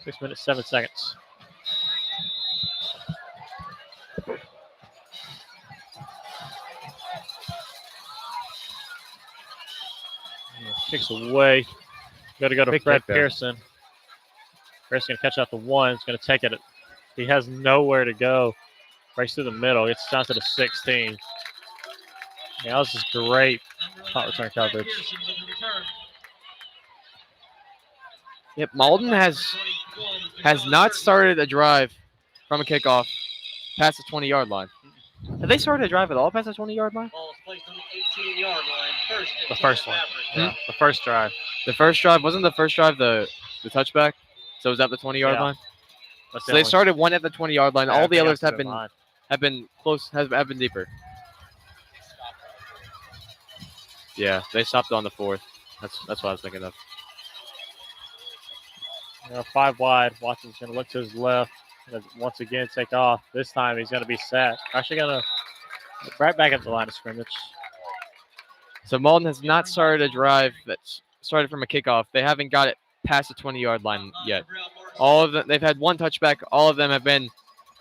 6 minutes, 7 seconds. Kicks away. Got to go to Big Fred kick there. Pearson. Pearson's going to catch out the 1. He's going to take it. He has nowhere to go. Breaks through the middle. Gets down to the 16. Yeah, that was just great punt return coverage. Pearson with the return. Yep, Mauldin has not started a drive from a kickoff past the 20-yard line. Have they started a drive at all past the 20-yard line? Ball is placed on the 18-yard line. First and The 10 first one. Mavericks. Yeah, the first drive. The first drive wasn't the first drive the touchback, so was that the 20-yard Yeah. line? That's So the they only- started one at the 20-yard line. Yeah, All the they others got have to been the line. close, have been deeper. Yeah, they stopped on the 4th. That's what I was thinking of. 5 wide. Watson's going to look to his left. Gonna once again take off. This time he's going to be sacked. Actually going to right back at the line of scrimmage. So Mauldin has not started a drive that's started from a kickoff. They haven't got it past the 20-yard line yet. All of them, they've had one touchback. All of them have been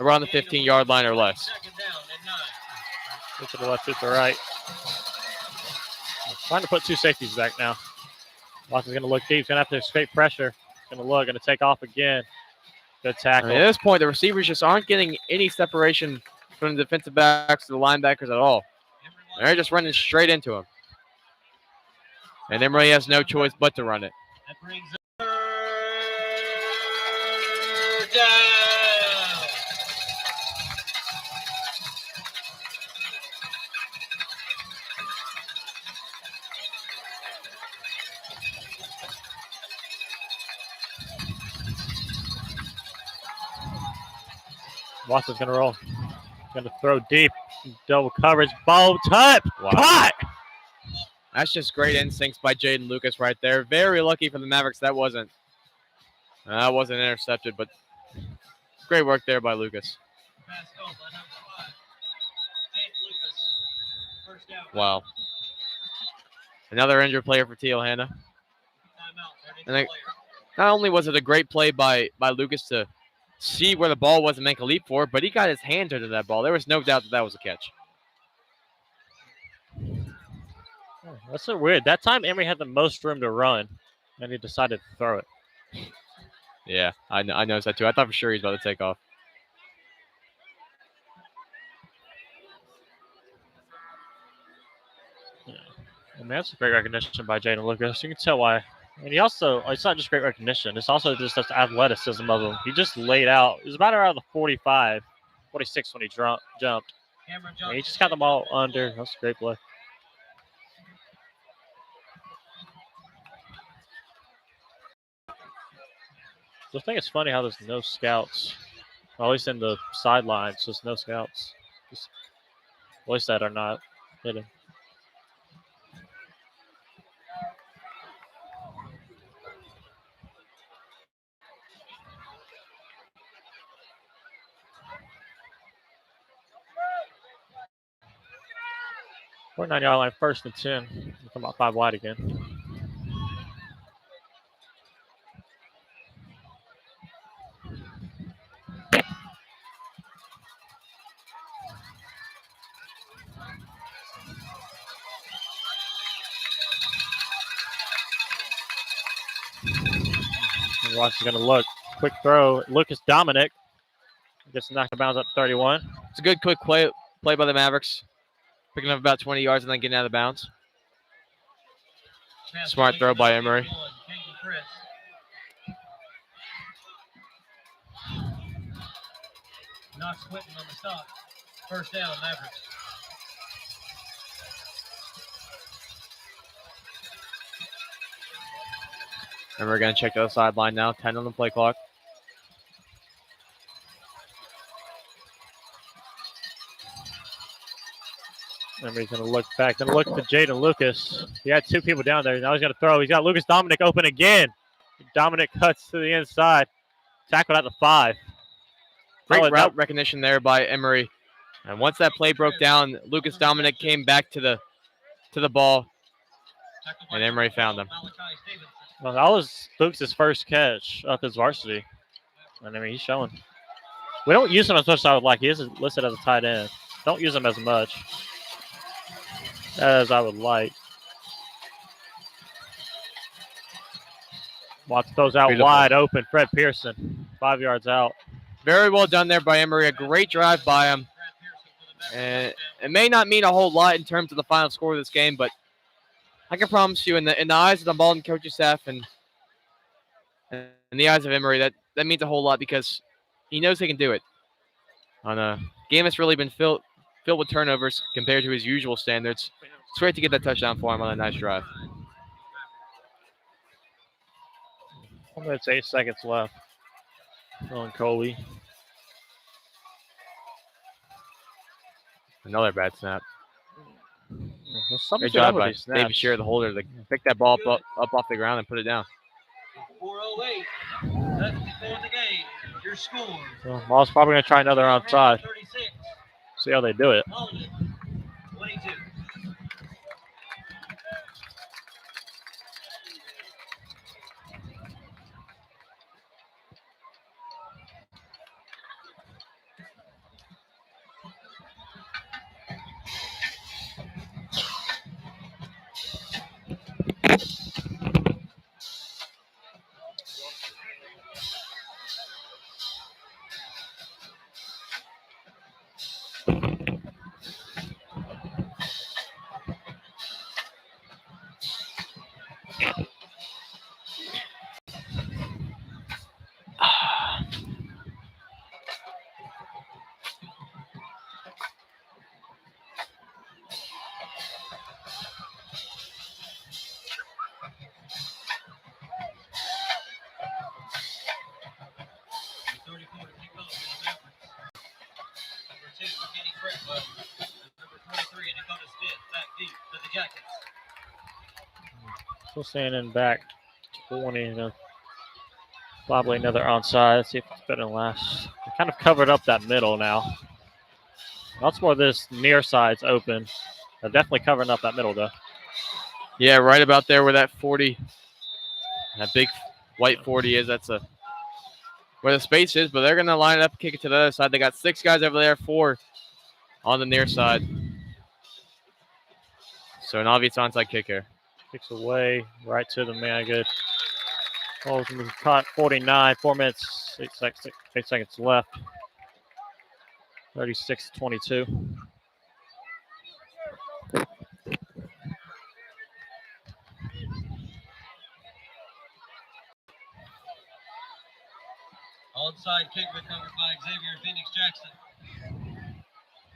around the 15-yard line or less. To the left, to the right. Trying to put 2 safeties back now. Watson's going to look deep. He's going to have to escape pressure. Going to look, going to take off again. Good tackle. I mean, at this point, the receivers just aren't getting any separation from the defensive backs to the linebackers at all. They're just running straight into him. And Emory has no choice but to run it. That brings down. Watson's going to roll. Going to throw deep. Double coverage. Ball tip. Wow. Caught. That's just great instincts by Jaden Lucas right there. Very lucky for the Mavericks that wasn't intercepted, but great work there by Lucas. Wow. Another injured player for Teal Hanna. And not only was it a great play by Lucas to see where the ball was and make a leap for it, but he got his hands under that ball. There was no doubt that that was a catch. That's so weird. That time Emory had the most room to run, and he decided to throw it. Yeah, I noticed that too. I thought for sure he was about to take off. Yeah. I mean, that's great recognition by Jaden Lucas. You can tell why. And he also, it's not just great recognition. It's also just the athleticism of him. He just laid out. He was about around the 45, 46 when he jumped. And he just got the ball under. That's a great play. So I think it's funny how there's no scouts. Well, at least in the sidelines, just no scouts. Just, at least that are not hitting. We're 9-yard line, 1st and 10. We'll come out 5 wide again. Watson's going to look. Quick throw. Lucas Dominic gets knocked out of bounds up 31. It's a good quick play by the Mavericks. Picking up about 20 yards and then getting out of bounds. Smart throw by Emory. Knox Whitten on the stop. 1st down, Mavericks. And we're going to check the other sideline now. 10 on the play clock. Emory's going to look back. Going to look to Jaden Lucas. He had 2 people down there. Now he's going to throw. He's got Lucas Dominic open again. Dominic cuts to the inside. Tackled at the 5. Great route recognition there by Emory. And once that play broke down, Lucas Dominic came back to the ball, and Emory found him. Well, that was Lucas' first catch up his varsity. And I mean, he's showing. We don't use him as much as I would like. He is listed as a tight end. Don't use him as much as I would like. Watts throws out wide open. Fred Pearson, 5 yards out. Very well done there by Emory. A great drive by him. And it may not mean a whole lot in terms of the final score of this game, but I can promise you, in the eyes of the Mauldin coaching staff and in the eyes of Emory, that means a whole lot because he knows he can do it. On a game that's really been filled with turnovers compared to his usual standards, it's great to get that touchdown for him on a nice drive. 1 minute, 8 seconds left. On Coley. Another bad snap. Great job by David Shearer, the holder, to pick that ball up off the ground and put it down. 4:08. score. So Maul's probably going to try another onside. 36. See how they do it. Mauldin, 22. Still standing back 20. Probably another onside. Let's see if it's better than last. They kind of covered up that middle now. Lots more of this near side's open. They're definitely covering up that middle, though. Yeah, right about there where that 40, that big white 40 is. That's where the space is, but they're going to line it up and kick it to the other side. They got 6 guys over there, 4 on the near side. So an obvious onside kick here. Kicks away right to the man. Good. Oh, caught 49. 4 minutes, 8 seconds left. 36-22. Onside kick recovered by Xavier Phoenix Jackson.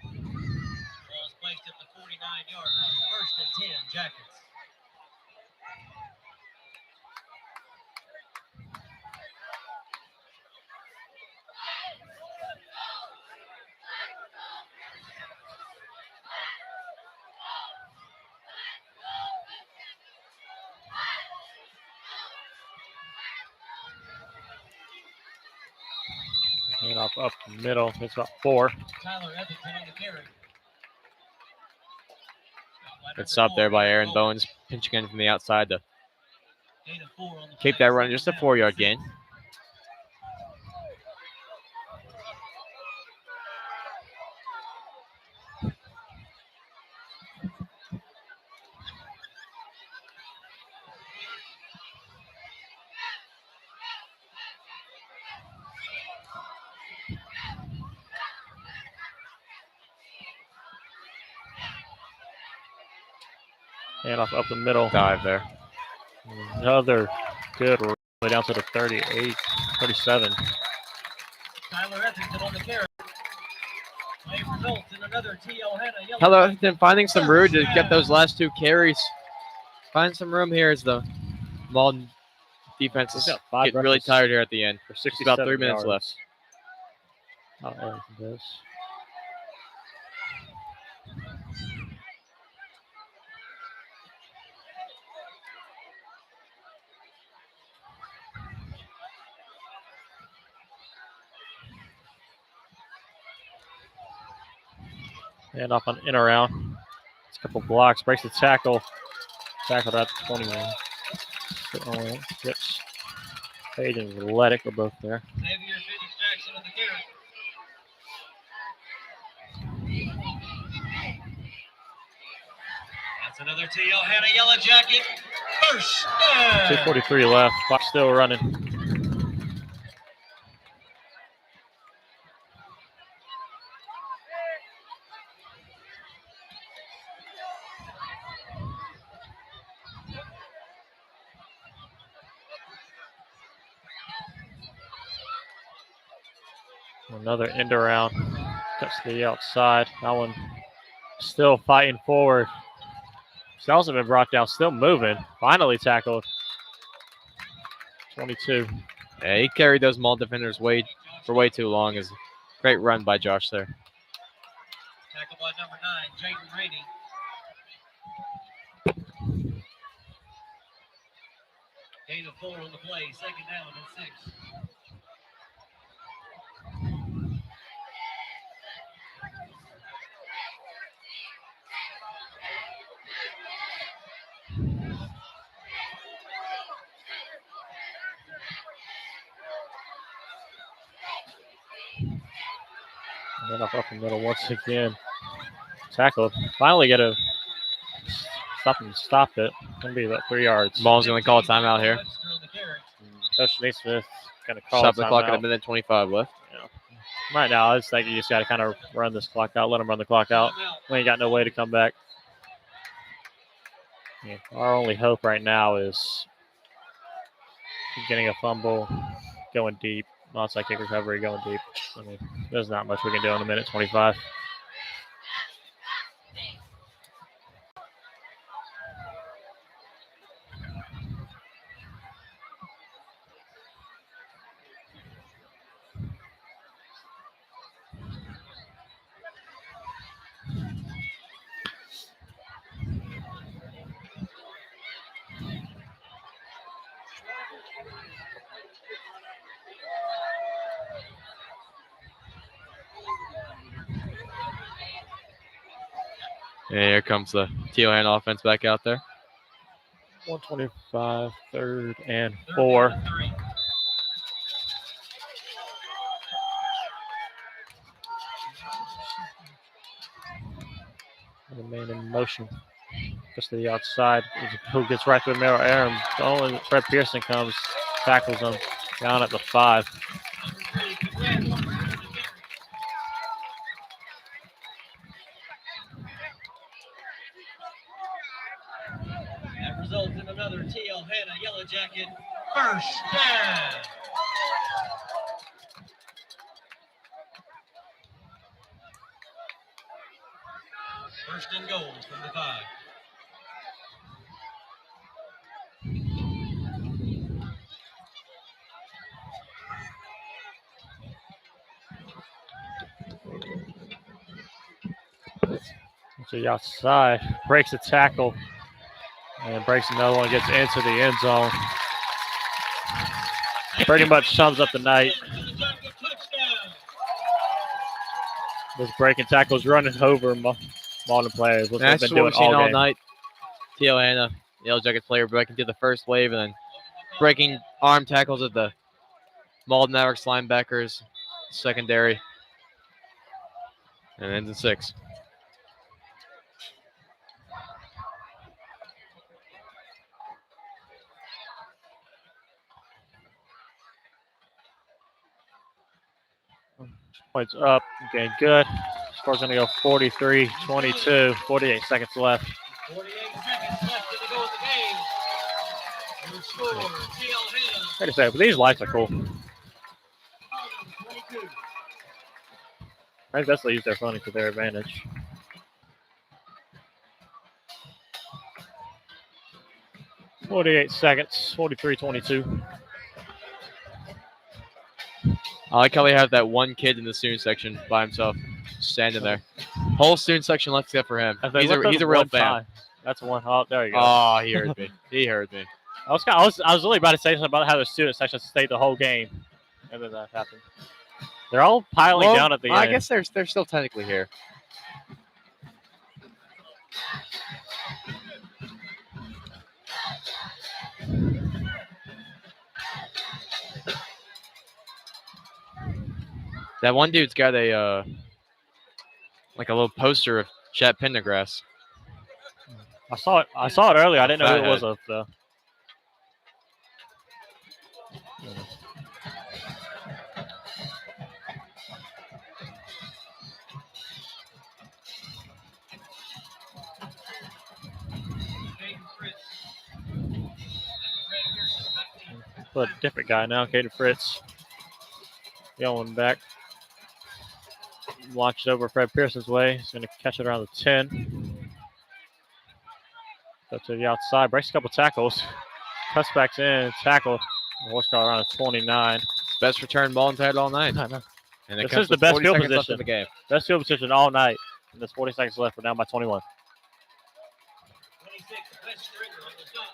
Ball is placed at the 49-yard line. 1st and 10, Jackets. And up the middle. It's about 4. Tyler Etherington on the carry. Good stop there by Aaron Bowens, pinching in from the outside to Gain of 4 on the keep play. that run just a 4-yard gain. And up the middle. Dive there. Another good run way down to the 38, 37. Tyler Etherington on the carry. Play results in another T.O. Hanna yellow. Hello, Etherington finding some room to get those last 2 carries. Find some room here as the Mauldin defense is He's got 5 getting really rushes tired here at the end. for Just 67 about 3 minutes yards. left. Oh, this. And off on in around. It's a couple blocks. Breaks the tackle. Tackled at the 21. Switch. Page and Athletic were both there. Xavier Phoenix Jackson on the carry. That's another T.O. Hanna yellow jacket. 1st down. 2:43 left. Clock still running. Another end around. Cuts to the outside. That one still fighting forward. He's also been brought down, still moving. Finally tackled. 22. Yeah, he carried those Mauldin defenders for way too long. Is great run by Josh there. Tackled by number 9, Jaden Rainey. Gain of 4 on the play. 2nd down and 6. Right up the middle once again. Tackled. Finally get a stop it. Gonna be about 3 yards. Ball's going to call a timeout here. Coach Naismith gonna call Stop a the clock at timeout. 1:25 left. Yeah. Right now, I just think you just got to kind of run this clock out. Let them run the clock out. We ain't got no way to come back. Yeah, our only hope right now is getting a fumble, going deep. Onside kick recovery, going deep. I mean, there's not much we can do in a minute 25. And here comes the Hanna offense back out there. 125, 3rd and 4. The man in motion. Just to the outside. Who gets right through the middle? Aaron. Only Fred Pearson comes, tackles him down at the 5. That results in another TL Hanna Yellow Jacket first down. First and goal from the 5. To the outside. Breaks the tackle. And breaks another one. Gets into the end zone. Pretty much sums up the night. Those breaking tackles running over Mauldin players. What That's they've what been we've doing seen all game. night. TL Hanna, Yellow Jacket player breaking through the first wave and then breaking arm tackles at the Mauldin Mavericks linebackers, secondary, and ends in 6. Points up. Okay, good. Score's going to go 43-22. 48 seconds left. 48 seconds left to go in the game. Your score, TL Hanna. Like I said, but these lights are cool. 22. I guess they use their funding to their advantage. .48 seconds. 43-22. I like how they have that one kid in the student section by himself, standing there. Whole student section left except for him. He's a real fan. Time. That's one. Oh, there you go. Oh, he heard me. He heard me. I was really about to say something about how the student section stayed the whole game, and then that happened. They're all piling down at the end. I guess they're still technically here. That one dude's got a like a little poster of Chat Pendergrass. I saw it earlier. I didn't know who it was of though. But a different guy now, Caden Fritz. Going back. Launches over Fred Pearson's way. He's going to catch it around the 10. Go to the outside. Breaks a couple tackles. Cuts back in. Tackle. Horsepower around the 29. Best return ball inside all night. I know. And it This comes is the with best 40 field seconds left position. in the game. Best field position all night. And there's 40 seconds left. We're down by 21. 26, West Stringer on the stop.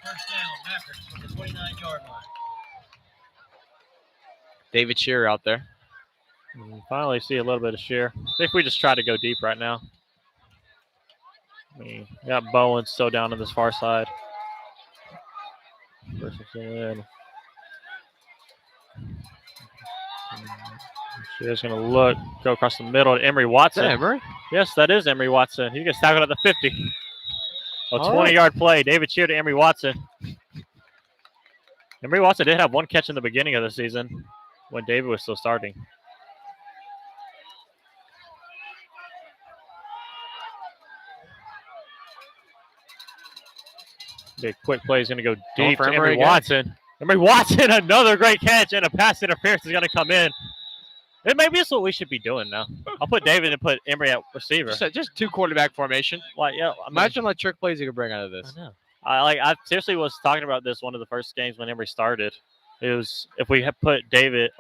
First down, Mavericks from the 29-yard line. David Shearer out there. And finally see a little bit of sheer. I think we just try to go deep right now. I mean, we got Bowen still down on this far side. Versus in. She's going to go across the middle to Emery Watson. Is that Emery? Yes, that is Emery Watson. He gets tackled at the 50. A All 20-yard play. David Cheer to Emery Watson. Emery Watson did have one catch in the beginning of the season when David was still starting. Big quick play is going to go deep for to Emery Emery Watson. Emery Watson, another great catch, and a pass interference is going to come in. And maybe that's what we should be doing now. I'll put David and put Emery at receiver. Just two quarterback formation. Like, yeah, Imagine what trick plays you could bring out of this. I know. I seriously was talking about this one of the first games when Emery started. It was if we had put David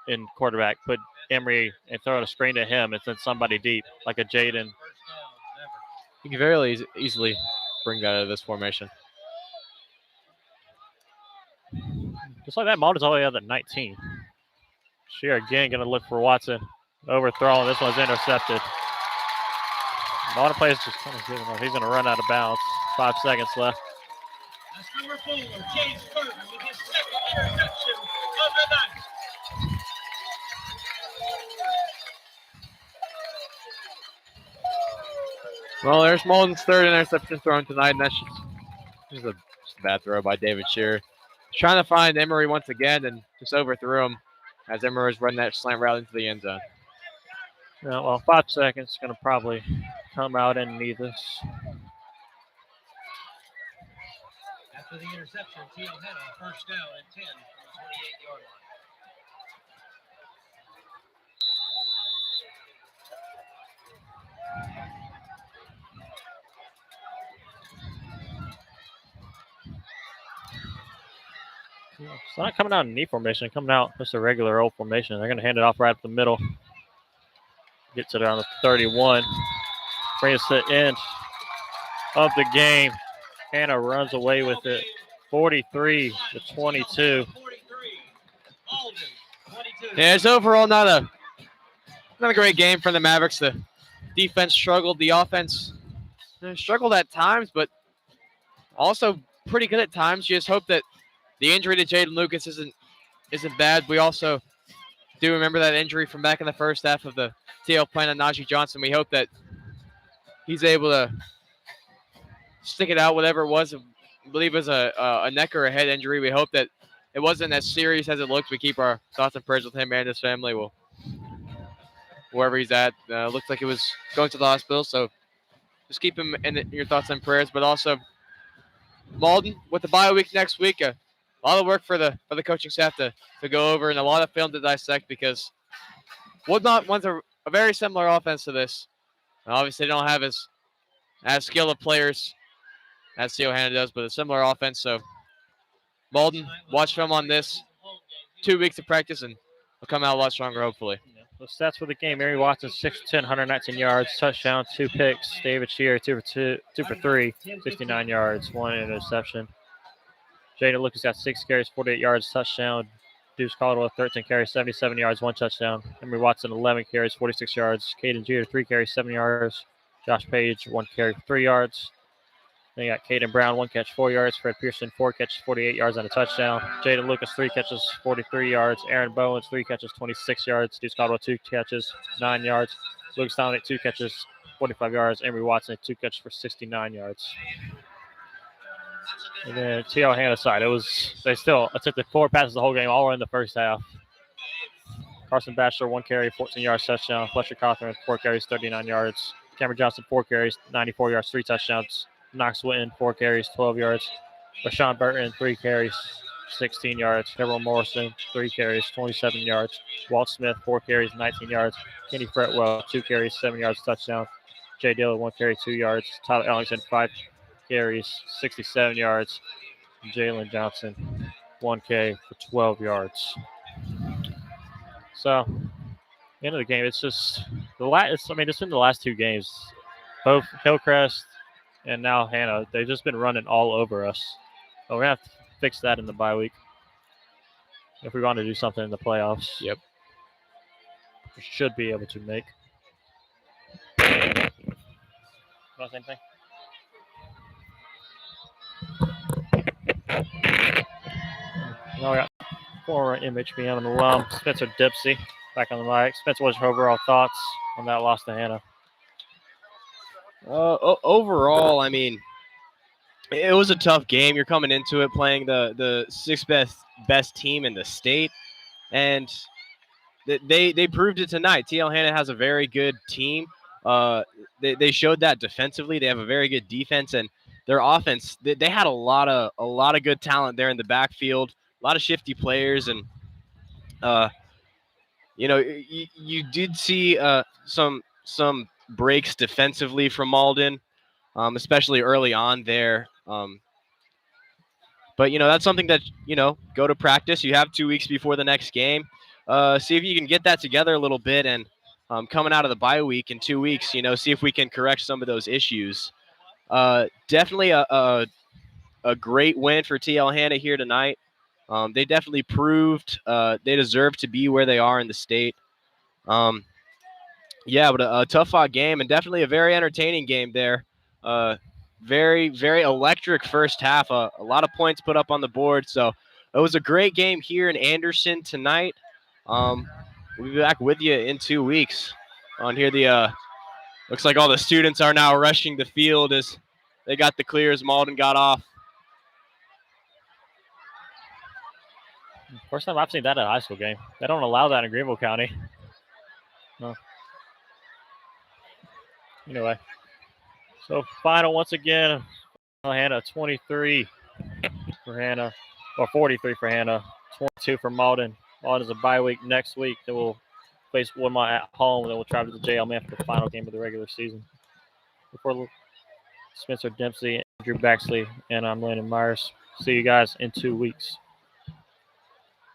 in quarterback, put Emery and throw a screen to him and send somebody deep like a Jaden. You can very easily bring that out of this formation. Just like that, Mauldin's all the way out at 19. Shear again going to look for Watson. Overthrown. This one's intercepted. Mauldin plays just kind of giving up. He's going to run out of bounds. 5 seconds left. That's number 4, James Burton, with his second interception of the night. Well, there's Mauldin's third interception thrown tonight, and that's just a bad throw by David Shear. Trying to find Emery once again and just overthrew him as Emery was running that slant route into the end zone. Yeah, well, 5 seconds going to probably come out and need this. After the interception, Hanna first down and 10 from the 28-yard line. It's not coming out in knee formation. It's coming out just a regular old formation. They're going to hand it off right up the middle. Gets it around the 31. Brings us to the end of the game. Hanna runs away with it. 43-22. Yeah, it's overall not a great game for the Mavericks. The defense struggled. The offense struggled at times, but also pretty good at times. You just hope that the injury to Jaden Lucas isn't bad. We also do remember that injury from back in the first half of the TL playing on Najee Johnson. We hope that he's able to stick it out, whatever it was. I believe it was a neck or a head injury. We hope that it wasn't as serious as it looks. We keep our thoughts and prayers with him and his family. Well, wherever he's at, looks like it was going to the hospital. So just keep him in your thoughts and prayers. But also, Mauldin with the bye week next week. A lot of work for the coaching staff to go over and a lot of film to dissect because Woodmont runs a very similar offense to this. And obviously, they don't have as skilled of players as Theo Hanna does, but a similar offense. So, Mauldin, watch film on this. 2 weeks of practice, and we'll come out a lot stronger, hopefully. The stats for the game: Emery Watson 6 for 10, 119 yards, touchdown, 2 picks. David Shear 2 for 3, 69 yards, 1 interception. Jaden Lucas got 6 carries, 48 yards, touchdown. Deuce Caldwell 13 carries, 77 yards, 1 touchdown. Emery Watson 11 carries, 46 yards. Caden Jeter 3 carries, 7 yards. Josh Page 1 carry, 3 yards. Then you got Caden Brown 1 catch, 4 yards. Fred Pearson 4 catches, 48 yards and a touchdown. Jaden Lucas 3 catches, 43 yards. Aaron Bowens 3 catches, 26 yards. Deuce Caldwell 2 catches, 9 yards. Lucas Dominic 2 catches, 45 yards. Emery Watson 2 catches for 69 yards. And then TL Hanna side, they still attempted 4 passes the whole game, all were in the first half. Carson Batchelor 1 carry, 14 yards, touchdown. Fletcher Cawthorn 4 carries, 39 yards. Cameron Johnson 4 carries, 94 yards, 3 touchdowns. Knox Witten 4 carries, 12 yards. Rashawn Burton 3 carries, 16 yards. Harold Morrison 3 carries, 27 yards. Walt Smith 4 carries, 19 yards. Kenny Fretwell 2 carries, 7 yards, touchdown. Jay Dillon 1 carry, 2 yards. Tyler Ellington 5 carries, 67 yards. Jalen Johnson 1K for 12 yards. So, end of the game, it's just it's been the last 2 games. Both Hillcrest and now Hanna, they've just been running all over us. But we're going to have to fix that in the bye week if we want to do something in the playoffs. Yep. We should be able to make. Same thing. No, we got former MHBM and alum, Spencer Dipsey, back on the mic. Spencer, what's your overall thoughts on that loss to Hanna? Overall, I mean, it was a tough game. You're coming into it playing the sixth best team in the state, and they proved it tonight. TL Hanna has a very good team. They showed that defensively. They have a very good defense, and their offense. They had a lot of good talent there in the backfield. A lot of shifty players, and you did see some breaks defensively from Mauldin, especially early on there. But that's something that go to practice. You have 2 weeks before the next game. See if you can get that together a little bit, and coming out of the bye week in 2 weeks, see if we can correct some of those issues. Definitely a great win for TL Hanna here tonight. They definitely proved they deserve to be where they are in the state. Yeah, but a tough-fought game, and definitely a very entertaining game there. Very, very electric first half. A lot of points put up on the board. So it was a great game here in Anderson tonight. We'll be back with you in 2 weeks. On here, looks like all the students are now rushing the field as they got the clears. Mauldin got off. First time I've seen that at a high school game. They don't allow that in Greenville County. No. Anyway, so final once again, Hanna 23 for Hanna, or 43 for Hanna, 22 for Mauldin. Mauldin's a bye week next week. Then we'll face Woodmont at home, and then we'll travel to JLM for the final game of the regular season. Before Spencer Dempsey, Andrew Baxley, and I'm Landon Myers. See you guys in 2 weeks.